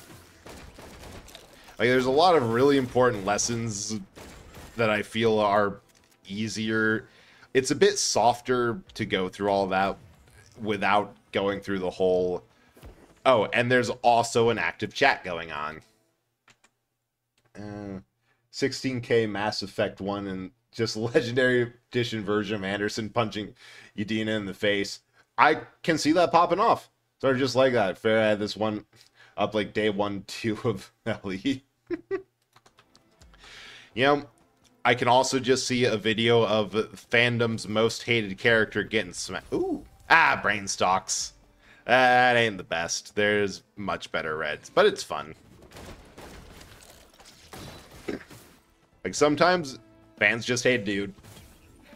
Like, there's a lot of really important lessons that I feel are easier. It's a bit softer to go through all that without going through the whole... Oh, and there's also an active chat going on. 16k Mass Effect 1 and just legendary edition version of Anderson punching Udina in the face. I can see that popping off. Sort of just like that. Fair, I had this one up like day 1, 2 of LE. You know, I can also just see a video of fandom's most hated character getting smacked. Ooh. Ah, brain stalks. That ain't the best. There's much better reds, but it's fun. Like, sometimes fans just hate dude.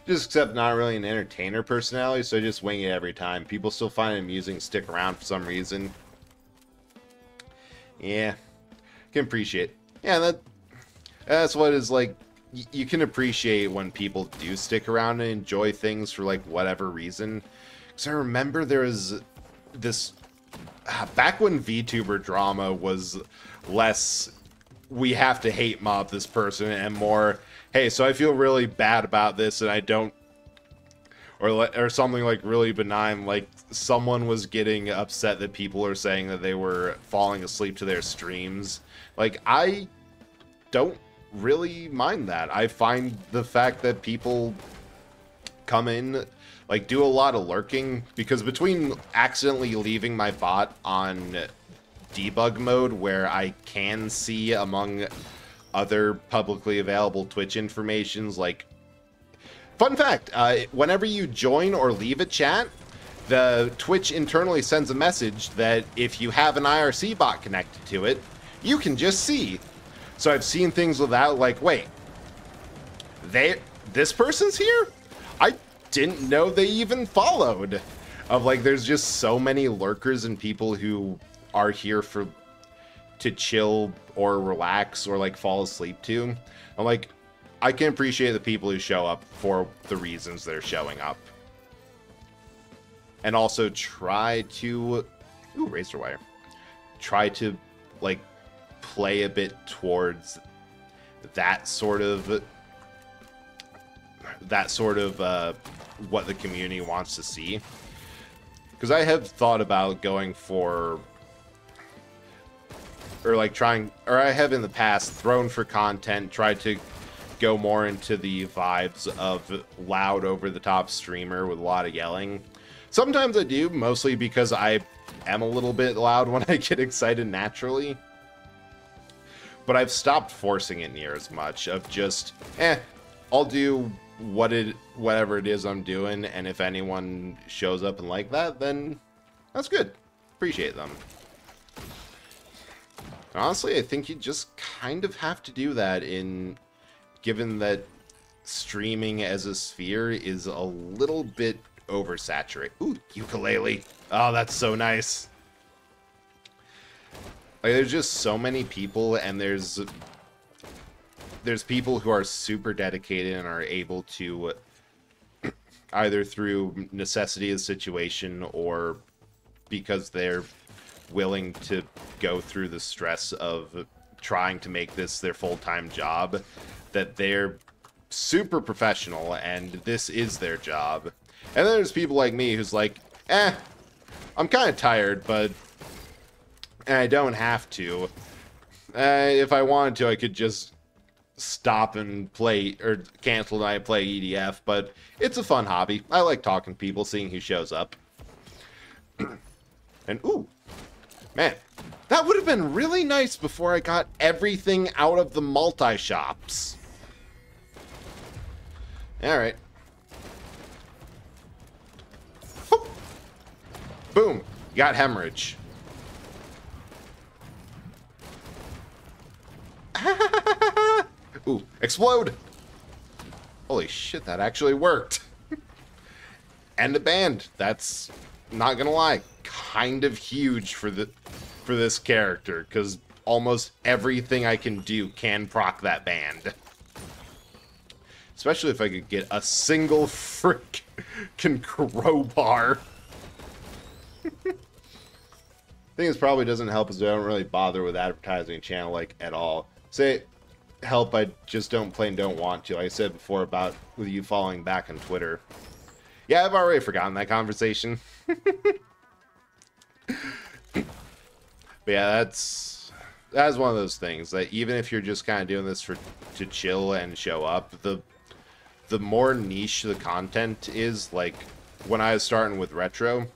Just accept not really an entertainer personality, so just wing it every time. People still find it amusing, stick around for some reason. Yeah. Can appreciate. Yeah, that's what is like. You can appreciate when people do stick around and enjoy things for like whatever reason. Because I remember there was this back when VTuber drama was less we have to hate mob this person and more, hey, so I feel really bad about this and I don't, or something like really benign, like someone was getting upset that people are saying that they were falling asleep to their streams. Like, I don't really mind that. I find the fact that people come in, like, do a lot of lurking, because between accidentally leaving my bot on debug mode where I can see among other publicly available Twitch informations, like, fun fact, whenever you join or leave a chat, the Twitch internally sends a message that if you have an IRC bot connected to it, you can just see. So I've seen things without, like, wait, this person's here? I didn't know they even followed. Of, like, there's just so many lurkers and people who are here to chill or relax or, like, fall asleep to. I'm like, I can appreciate the people who show up for the reasons they're showing up. And also try to... Ooh, razor wire. Try to, like, play a bit towards that sort of what the community wants to see. Because I have thought about going for... Or, like, trying... Or I have in the past thrown for content, tried to go more into the vibes of loud, over-the-top streamer with a lot of yelling. Sometimes I do, mostly because I am a little bit loud when I get excited naturally. But I've stopped forcing it near as much, of just, I'll do whatever it is I'm doing, and if anyone shows up and like that, then that's good. Appreciate them. Honestly, I think you just kind of have to do that given that streaming as a sphere is a little bit oversaturated. Ooh, ukulele. Oh, that's so nice. Like, there's just so many people, and there's people who are super dedicated and are able to, either through necessity of the situation or because they're willing to go through the stress of trying to make this their full-time job, that they're super professional and this is their job. And then there's people like me who's like, I'm kind of tired, but I don't have to. If I wanted to, I could just stop and play, or cancel and I play EDF, but it's a fun hobby. I like talking to people, seeing who shows up. And, ooh, man, that would have been really nice before I got everything out of the multi-shops. Alright. Boom. Got hemorrhage. Ooh, explode! Holy shit, that actually worked. And a band. That's, not gonna lie, kind of huge for this character, because almost everything I can do can proc that band. Especially if I could get a single frickin' crowbar. Thing is, probably doesn't help is I don't really bother with advertising a channel, like, at all. Say, help, I just don't plain don't want to. Like I said before about with you following back on Twitter. Yeah, I've already forgotten that conversation. But yeah, that's one of those things that even if you're just kind of doing this to chill and show up, the the more niche the content is, like when I was starting with retro,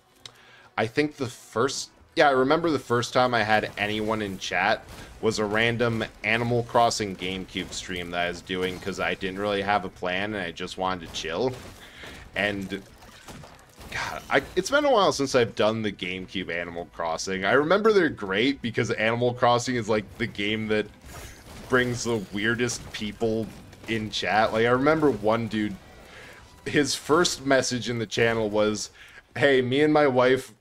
I think I remember the first time I had anyone in chat was a random Animal Crossing GameCube stream that I was doing because I didn't really have a plan and I just wanted to chill. And God, it's been a while since I've done the GameCube Animal Crossing. I remember they're great because Animal Crossing is like the game that brings the weirdest people in chat. Like I remember one dude, his first message in the channel was, "Hey, me and my wife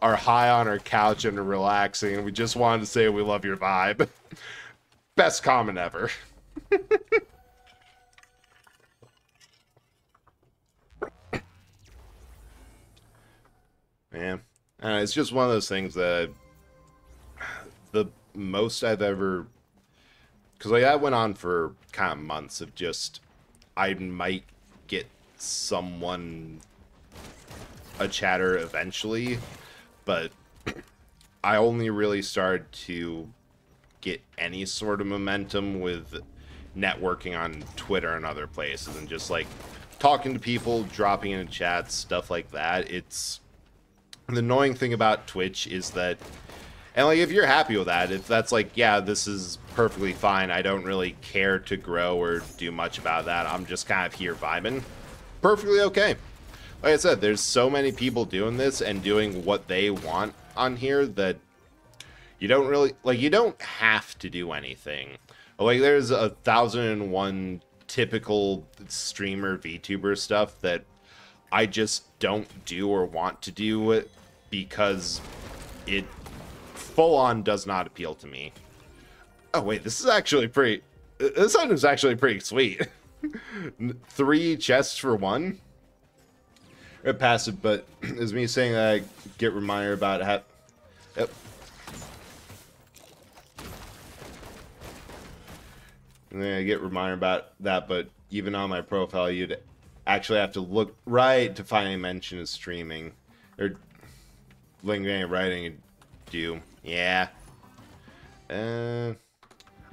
are high on our couch and are relaxing, and we just wanted to say we love your vibe." Best comment ever. Man, it's just one of those things that the most I've ever... Because like, that went on for kind of months of just... I might get someone a chatter eventually, but I only really started to get any sort of momentum with networking on Twitter and other places, and just like talking to people, dropping into chats, stuff like that. It's the annoying thing about Twitch is that, and like if you're happy with that, if that's like, yeah, this is perfectly fine, I don't really care to grow or do much about that, I'm just kind of here vibing, perfectly okay. Like I said, there's so many people doing this and doing what they want on here that you don't really, like, you don't have to do anything. Like, there's 1,001 typical streamer VTuber stuff that I just don't do or want to do because it full-on does not appeal to me. Oh, wait, this is actually pretty... This item's actually pretty sweet. 3 chests for 1? Passive, but is me saying that I get reminder about how... Yep. And then I get reminder about that, but even on my profile, you'd actually have to look right to find a mention of streaming. Or link any writing and do. Yeah. I'm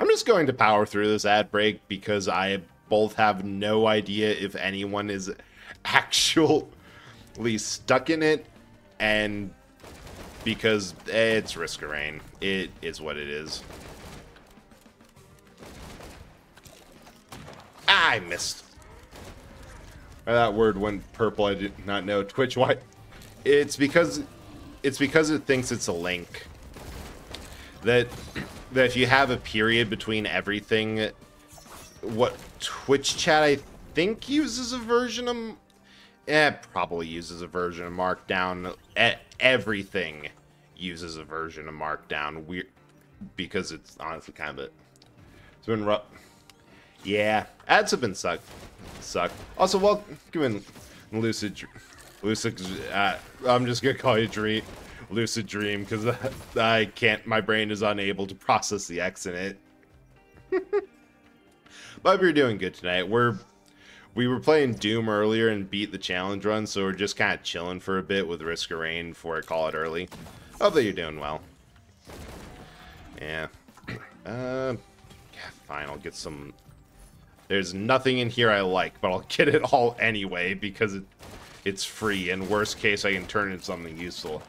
just going to power through this ad break because I both have no idea if anyone is actually stuck in it, and because it's Risk of Rain. It is what it is. I missed. That word went purple. I did not know. Twitch, why? It's because it thinks it's a link. That if you have a period between everything, what Twitch chat I think uses a version of, probably uses a version of Markdown. Everything uses a version of Markdown. Weird, because it's honestly kind of it's been rough. Yeah, ads have been suck. Also, welcome in Lucid. I'm just gonna call you Lucid Dream because I can't. My brain is unable to process the X in it. But we're doing good tonight. We were playing Doom earlier and beat the challenge run, so we're just kind of chilling for a bit with Risk of Rain before I call it early. Hope that you're doing well. Yeah. Yeah, fine. I'll get some. There's nothing in here I like, but I'll get it all anyway because it's free, and worst case, I can turn it into something useful.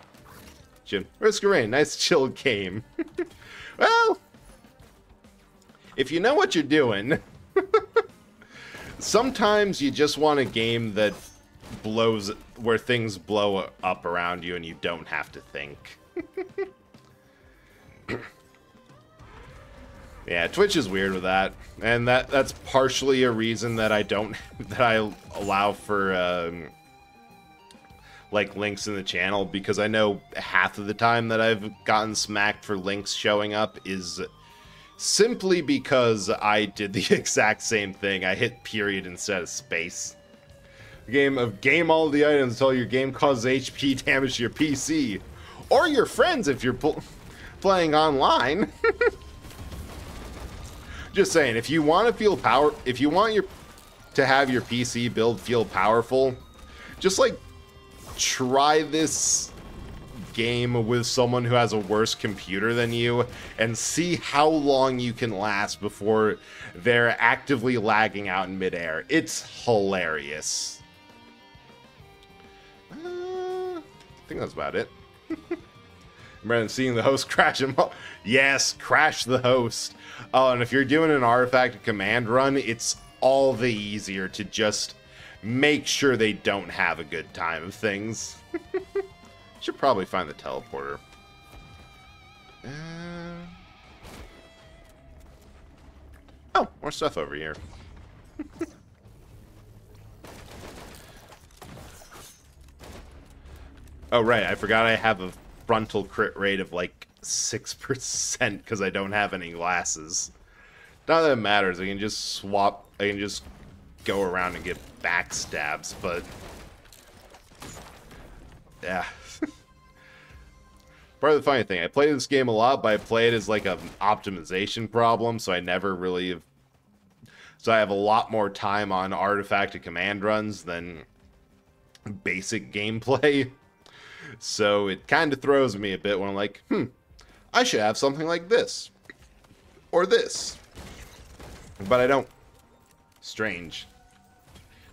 Jim, Risk of Rain, nice chill game. Well, if you know what you're doing, sometimes you just want a game that blows, where things blow up around you and you don't have to think. Yeah, Twitch is weird with that, and that's partially a reason that I allow for like links in the channel, because I know half of the time that I've gotten smacked for links showing up is simply because I did the exact same thing. I hit period instead of space. Game all the items until your game causes HP damage to your PC or your friends if you're playing online. Just saying, if you want to feel if you want to have your PC build feel powerful, just like try this game with someone who has a worse computer than you and see how long you can last before they're actively lagging out in midair. It's hilarious. I think that's about it. Remember seeing the host crash him? Yes, crash the host. Oh, and if you're doing an artifact command run, it's all the easier to just make sure they don't have a good time of things. Should probably find the teleporter. Oh, more stuff over here. Oh, right, I forgot I have a frontal crit rate of like 6% because I don't have any glasses. Not that it matters, I can just swap, I can just go around and get backstabs, but yeah. Part of the funny thing, I play this game a lot, but I play it as like an optimization problem, so I never really have... So I have a lot more time on artifact and command runs than basic gameplay. So it kind of throws me a bit when I'm like, I should have something like this. Or this. But I don't. Strange.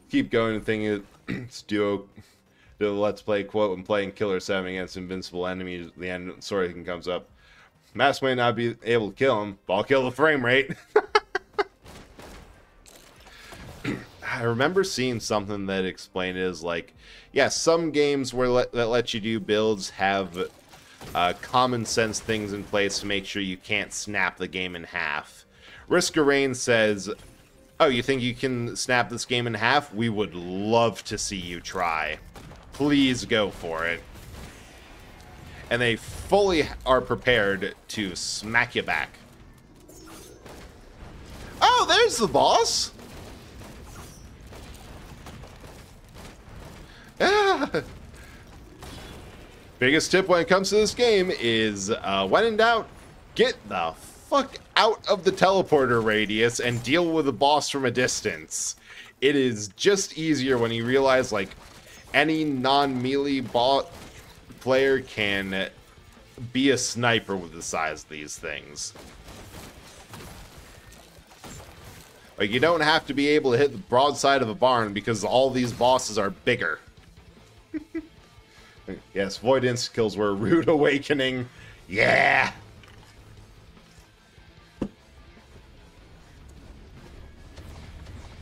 Keep going and thinking it's duo... The Let's Play quote when playing Killer 7 against invincible enemies, the end story comes up. Mass may not be able to kill him, but I'll kill the frame rate. I remember seeing something that explained it as like, yeah, some games that let you do builds have common sense things in place to make sure you can't snap the game in half. Risk of Rain says, oh, you think you can snap this game in half? We would love to see you try. Please go for it. And they fully are prepared to smack you back. Oh, there's the boss! Ah. Biggest tip when it comes to this game is, when in doubt, get the fuck out of the teleporter radius and deal with the boss from a distance. It is just easier when you realize, like, any non-melee bot player can be a sniper with the size of these things. Like, you don't have to be able to hit the broadside of a barn because all these bosses are bigger. Yes, Void Insta-kills were a rude awakening. Yeah!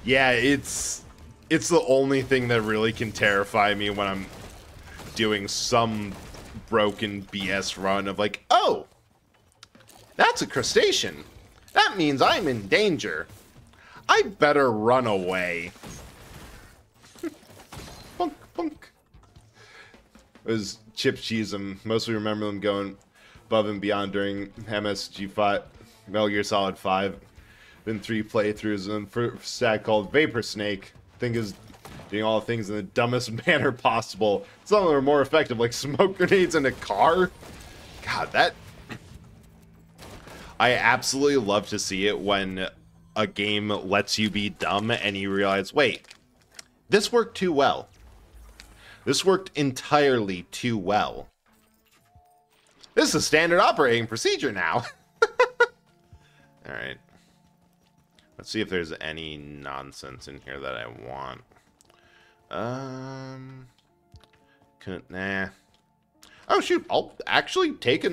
Yeah, it's the only thing that really can terrify me when I'm doing some broken BS run of like, oh, that's a crustacean. That means I'm in danger. I better run away. Punk, punk. It was Chip Cheese, and mostly remember them going above and beyond during MSG5, Metal Gear Solid 5. Then 3 playthroughs, and for a stat called Vapor Snake. Thing is doing all the things in the dumbest manner possible. Some of them are more effective, like smoke grenades in a car. God, that... I absolutely love to see it when a game lets you be dumb and you realize, wait, this worked too well. This worked entirely too well. This is a standard operating procedure now. Alright. Let's see if there's any nonsense in here that I want. Nah. Oh shoot, I'll actually take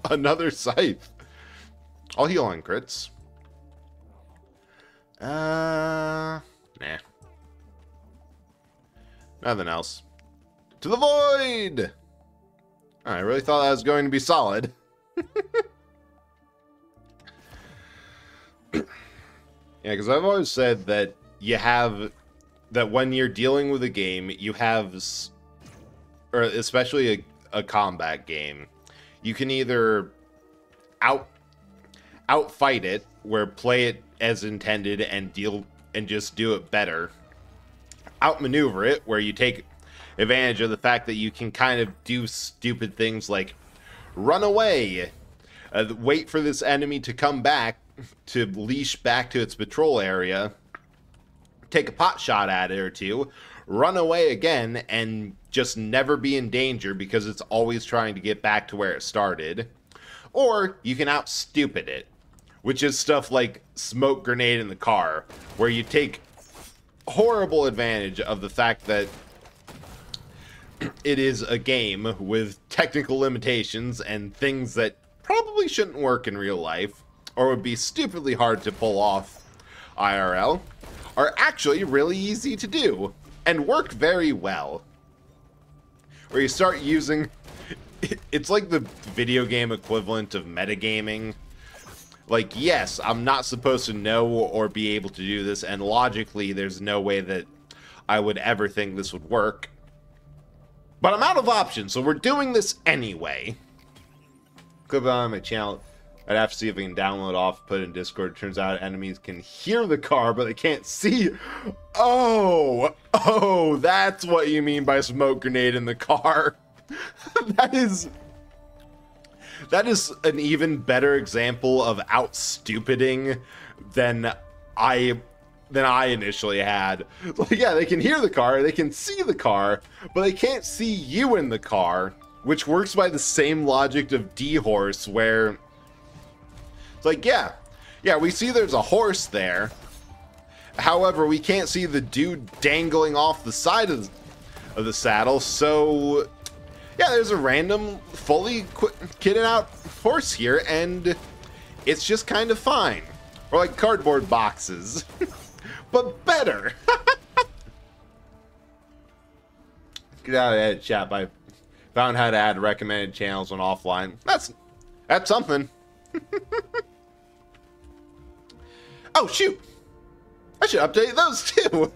another scythe. I'll heal on crits. Nah. Nothing else. To the void! I really thought that was going to be solid. Yeah, because I've always said that that when you're dealing with a game, you have, or especially a combat game, you can either outfight it, where play it as intended and just do it better, outmaneuver it, where you take advantage of the fact that you can kind of do stupid things like run away, wait for this enemy to come back, to leash back to its patrol area, take a pot shot at it or two, run away again, and just never be in danger because it's always trying to get back to where it started. Or you can out-stupid it, which is stuff like smoke grenade in the car, where you take horrible advantage of the fact that it is a game with technical limitations and things that probably shouldn't work in real life, or would be stupidly hard to pull off IRL, are actually really easy to do, and work very well. Where you start using... It's like the video game equivalent of metagaming. Like, yes, I'm not supposed to know or be able to do this, and logically there's no way that I would ever think this would work. But I'm out of options, so we're doing this anyway. Clip on my channel. I'd have to see if we can download off, put it in Discord. Turns out enemies can hear the car, but they can't see. Oh, that's what you mean by smoke grenade in the car. That is an even better example of out-stupiding than I initially had. Like, yeah, they can hear the car, they can see the car, but they can't see you in the car, which works by the same logic of D-Horse, where it's like, yeah, we see there's a horse there. However, we can't see the dude dangling off the side of the saddle, so yeah, there's a random, fully kitted out horse here, and it's just kind of fine. Or like cardboard boxes. But better. Get out of that chat. I found how to add recommended channels on offline. That's something. Oh, shoot. I should update those too.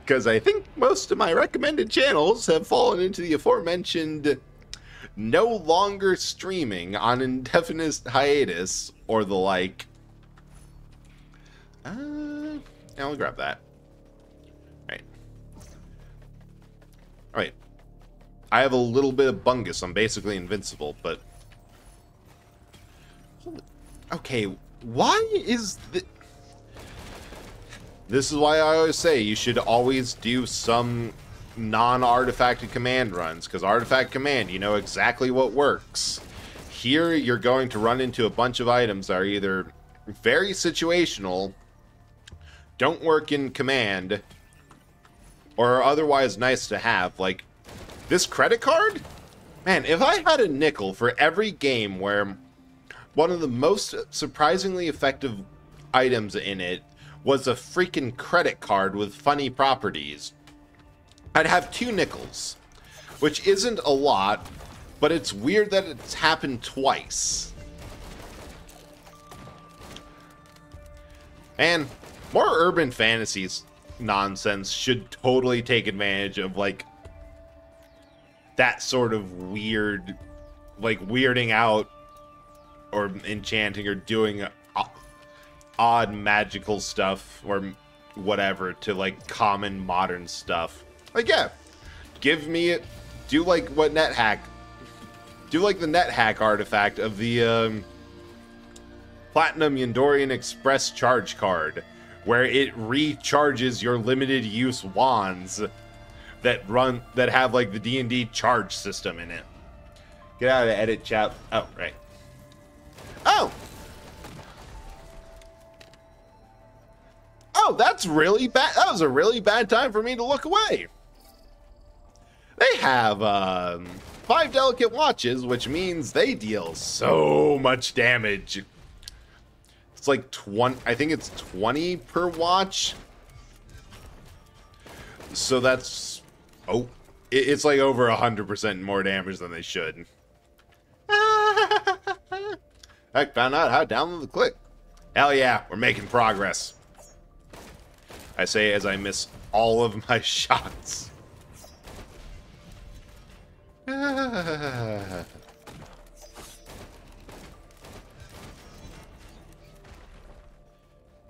Because I think most of my recommended channels have fallen into the aforementioned no longer streaming on indefinite hiatus or the like. Yeah, I'll grab that. Alright. I have a little bit of bungus. I'm basically invincible, but... Okay, why is the... This is why I always say you should always do some non-artifacted command runs, because artifact command, you know exactly what works. Here, you're going to run into a bunch of items that are either very situational, don't work in command, or are otherwise nice to have. Like, this credit card? Man, if I had a nickel for every game where one of the most surprisingly effective items in it was a freaking credit card with funny properties, I'd have 2 nickels, which isn't a lot, but it's weird that it's happened twice. And more urban fantasies nonsense should totally take advantage of, like, that sort of weird, like, weirding out or enchanting or doing odd magical stuff or whatever to, like, common modern stuff. Like, yeah, give me it. Do like what NetHack. Do like the NetHack artifact of the Platinum Yandorian Express charge card, where it recharges your limited use wands that have like the D&D charge system in it. Get out of the edit chat. Oh, right. Oh! Oh, that's really bad. That was a really bad time for me to look away. They have 5 delicate watches, which means they deal so much damage. It's like 20, I think it's 20 per watch. So that's, oh, it's like over 100% more damage than they should. I found out how to download the click. Hell yeah, we're making progress. I say as I miss all of my shots.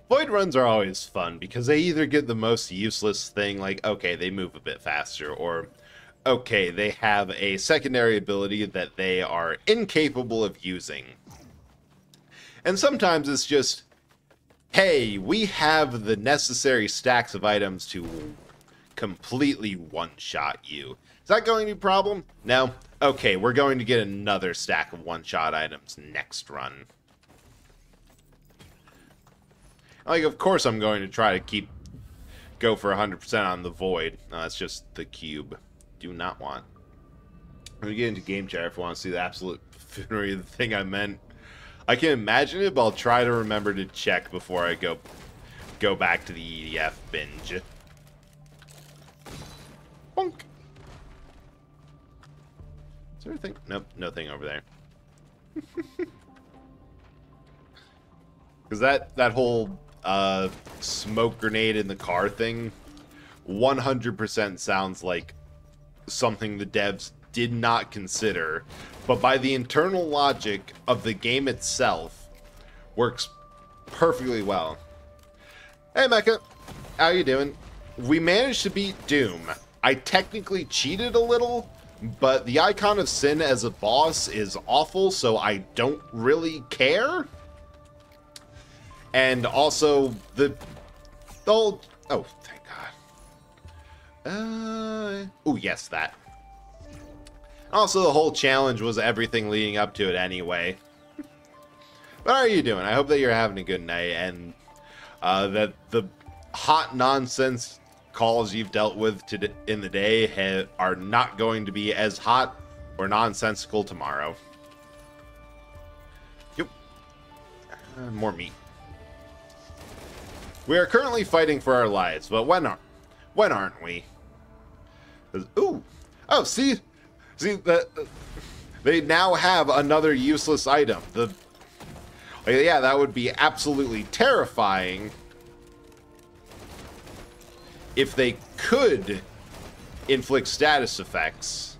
Void runs are always fun because they either get the most useless thing, like, okay, they move a bit faster, or, okay, they have a secondary ability that they are incapable of using. And sometimes it's just, hey, we have the necessary stacks of items to completely one-shot you. Is that going to be a problem? No? Okay, we're going to get another stack of one-shot items next run. Like, of course I'm going to try to go for 100% on the void. No, that's just the cube. Do not want. When we get into game chat, if you want to see the absolute buffoonery of the thing I meant. I can imagine it, but I'll try to remember to check before I go back to the EDF binge. Bonk. Is there a thing? Nope, no thing over there. Because that whole smoke grenade in the car thing 100% sounds like something the devs did not consider, but by the internal logic of the game itself works perfectly well. Hey Mecha, how you doing? We managed to beat Doom. I technically cheated a little, but the Icon of Sin as a boss is awful, so I don't really care. And also the whole, oh thank God. Oh yes, that. Also, the whole challenge was everything leading up to it anyway. But how are you doing? I hope that you're having a good night, and that the hot nonsense calls you've dealt with in the day are not going to be as hot or nonsensical tomorrow. Yep. More meat. We are currently fighting for our lives, but when aren't we? Ooh. Oh, see, they now have another useless item. Yeah, that would be absolutely terrifying if they could inflict status effects,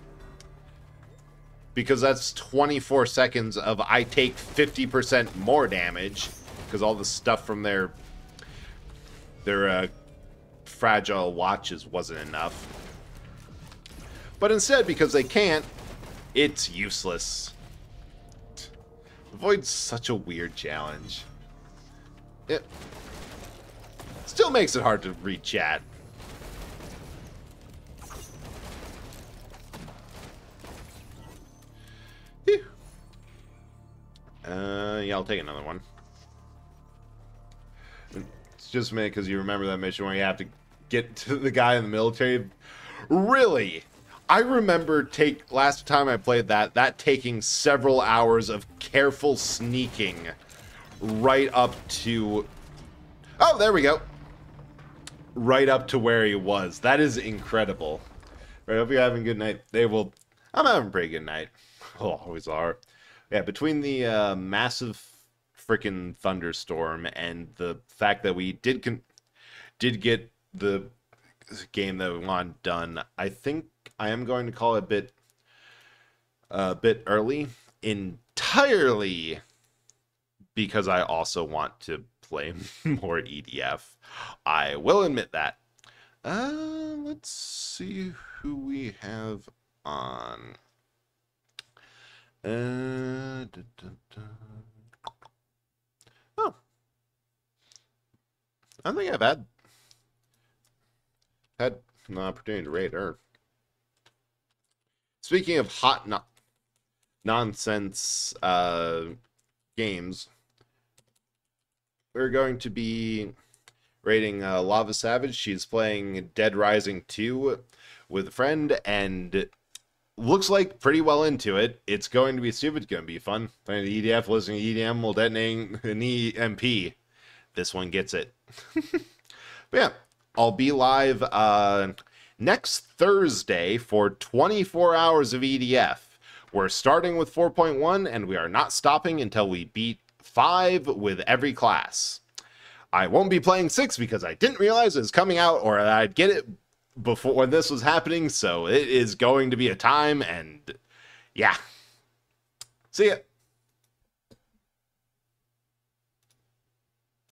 because that's 24 seconds of I take 50% more damage because all the stuff from their fragile watches wasn't enough. But instead, because they can't, it's useless. The Void's such a weird challenge. It still makes it hard to read chat. Whew. Yeah, I'll take another one. It's just a minute, because you remember that mission where you have to get to the guy in the military. Really? I remember last time I played that taking several hours of careful sneaking right up to... Oh, there we go. Right up to where he was. That is incredible. Right, hope you're having a good night. I'm having a pretty good night. Oh, always are. Yeah, between the massive freaking thunderstorm and the fact that we did get the game that we want done, I think I am going to call it a bit early, entirely because I also want to play more EDF. I will admit that. Let's see who we have on. Oh, I think I've had an opportunity to raid her. Speaking of hot nonsense games, we're going to be raiding Lava Savage. She's playing Dead Rising 2 with a friend, and looks like pretty well into it. It's going to be stupid. It's going to be fun. Playing the EDF, listening to EDM while detonating an EMP. This one gets it. But yeah, I'll be live next Thursday for 24 hours of EDF. We're starting with 4.1, and we are not stopping until we beat 5 with every class. I won't be playing 6 because I didn't realize it was coming out, or that I'd get it before when this was happening, so it is going to be a time, and yeah. See ya.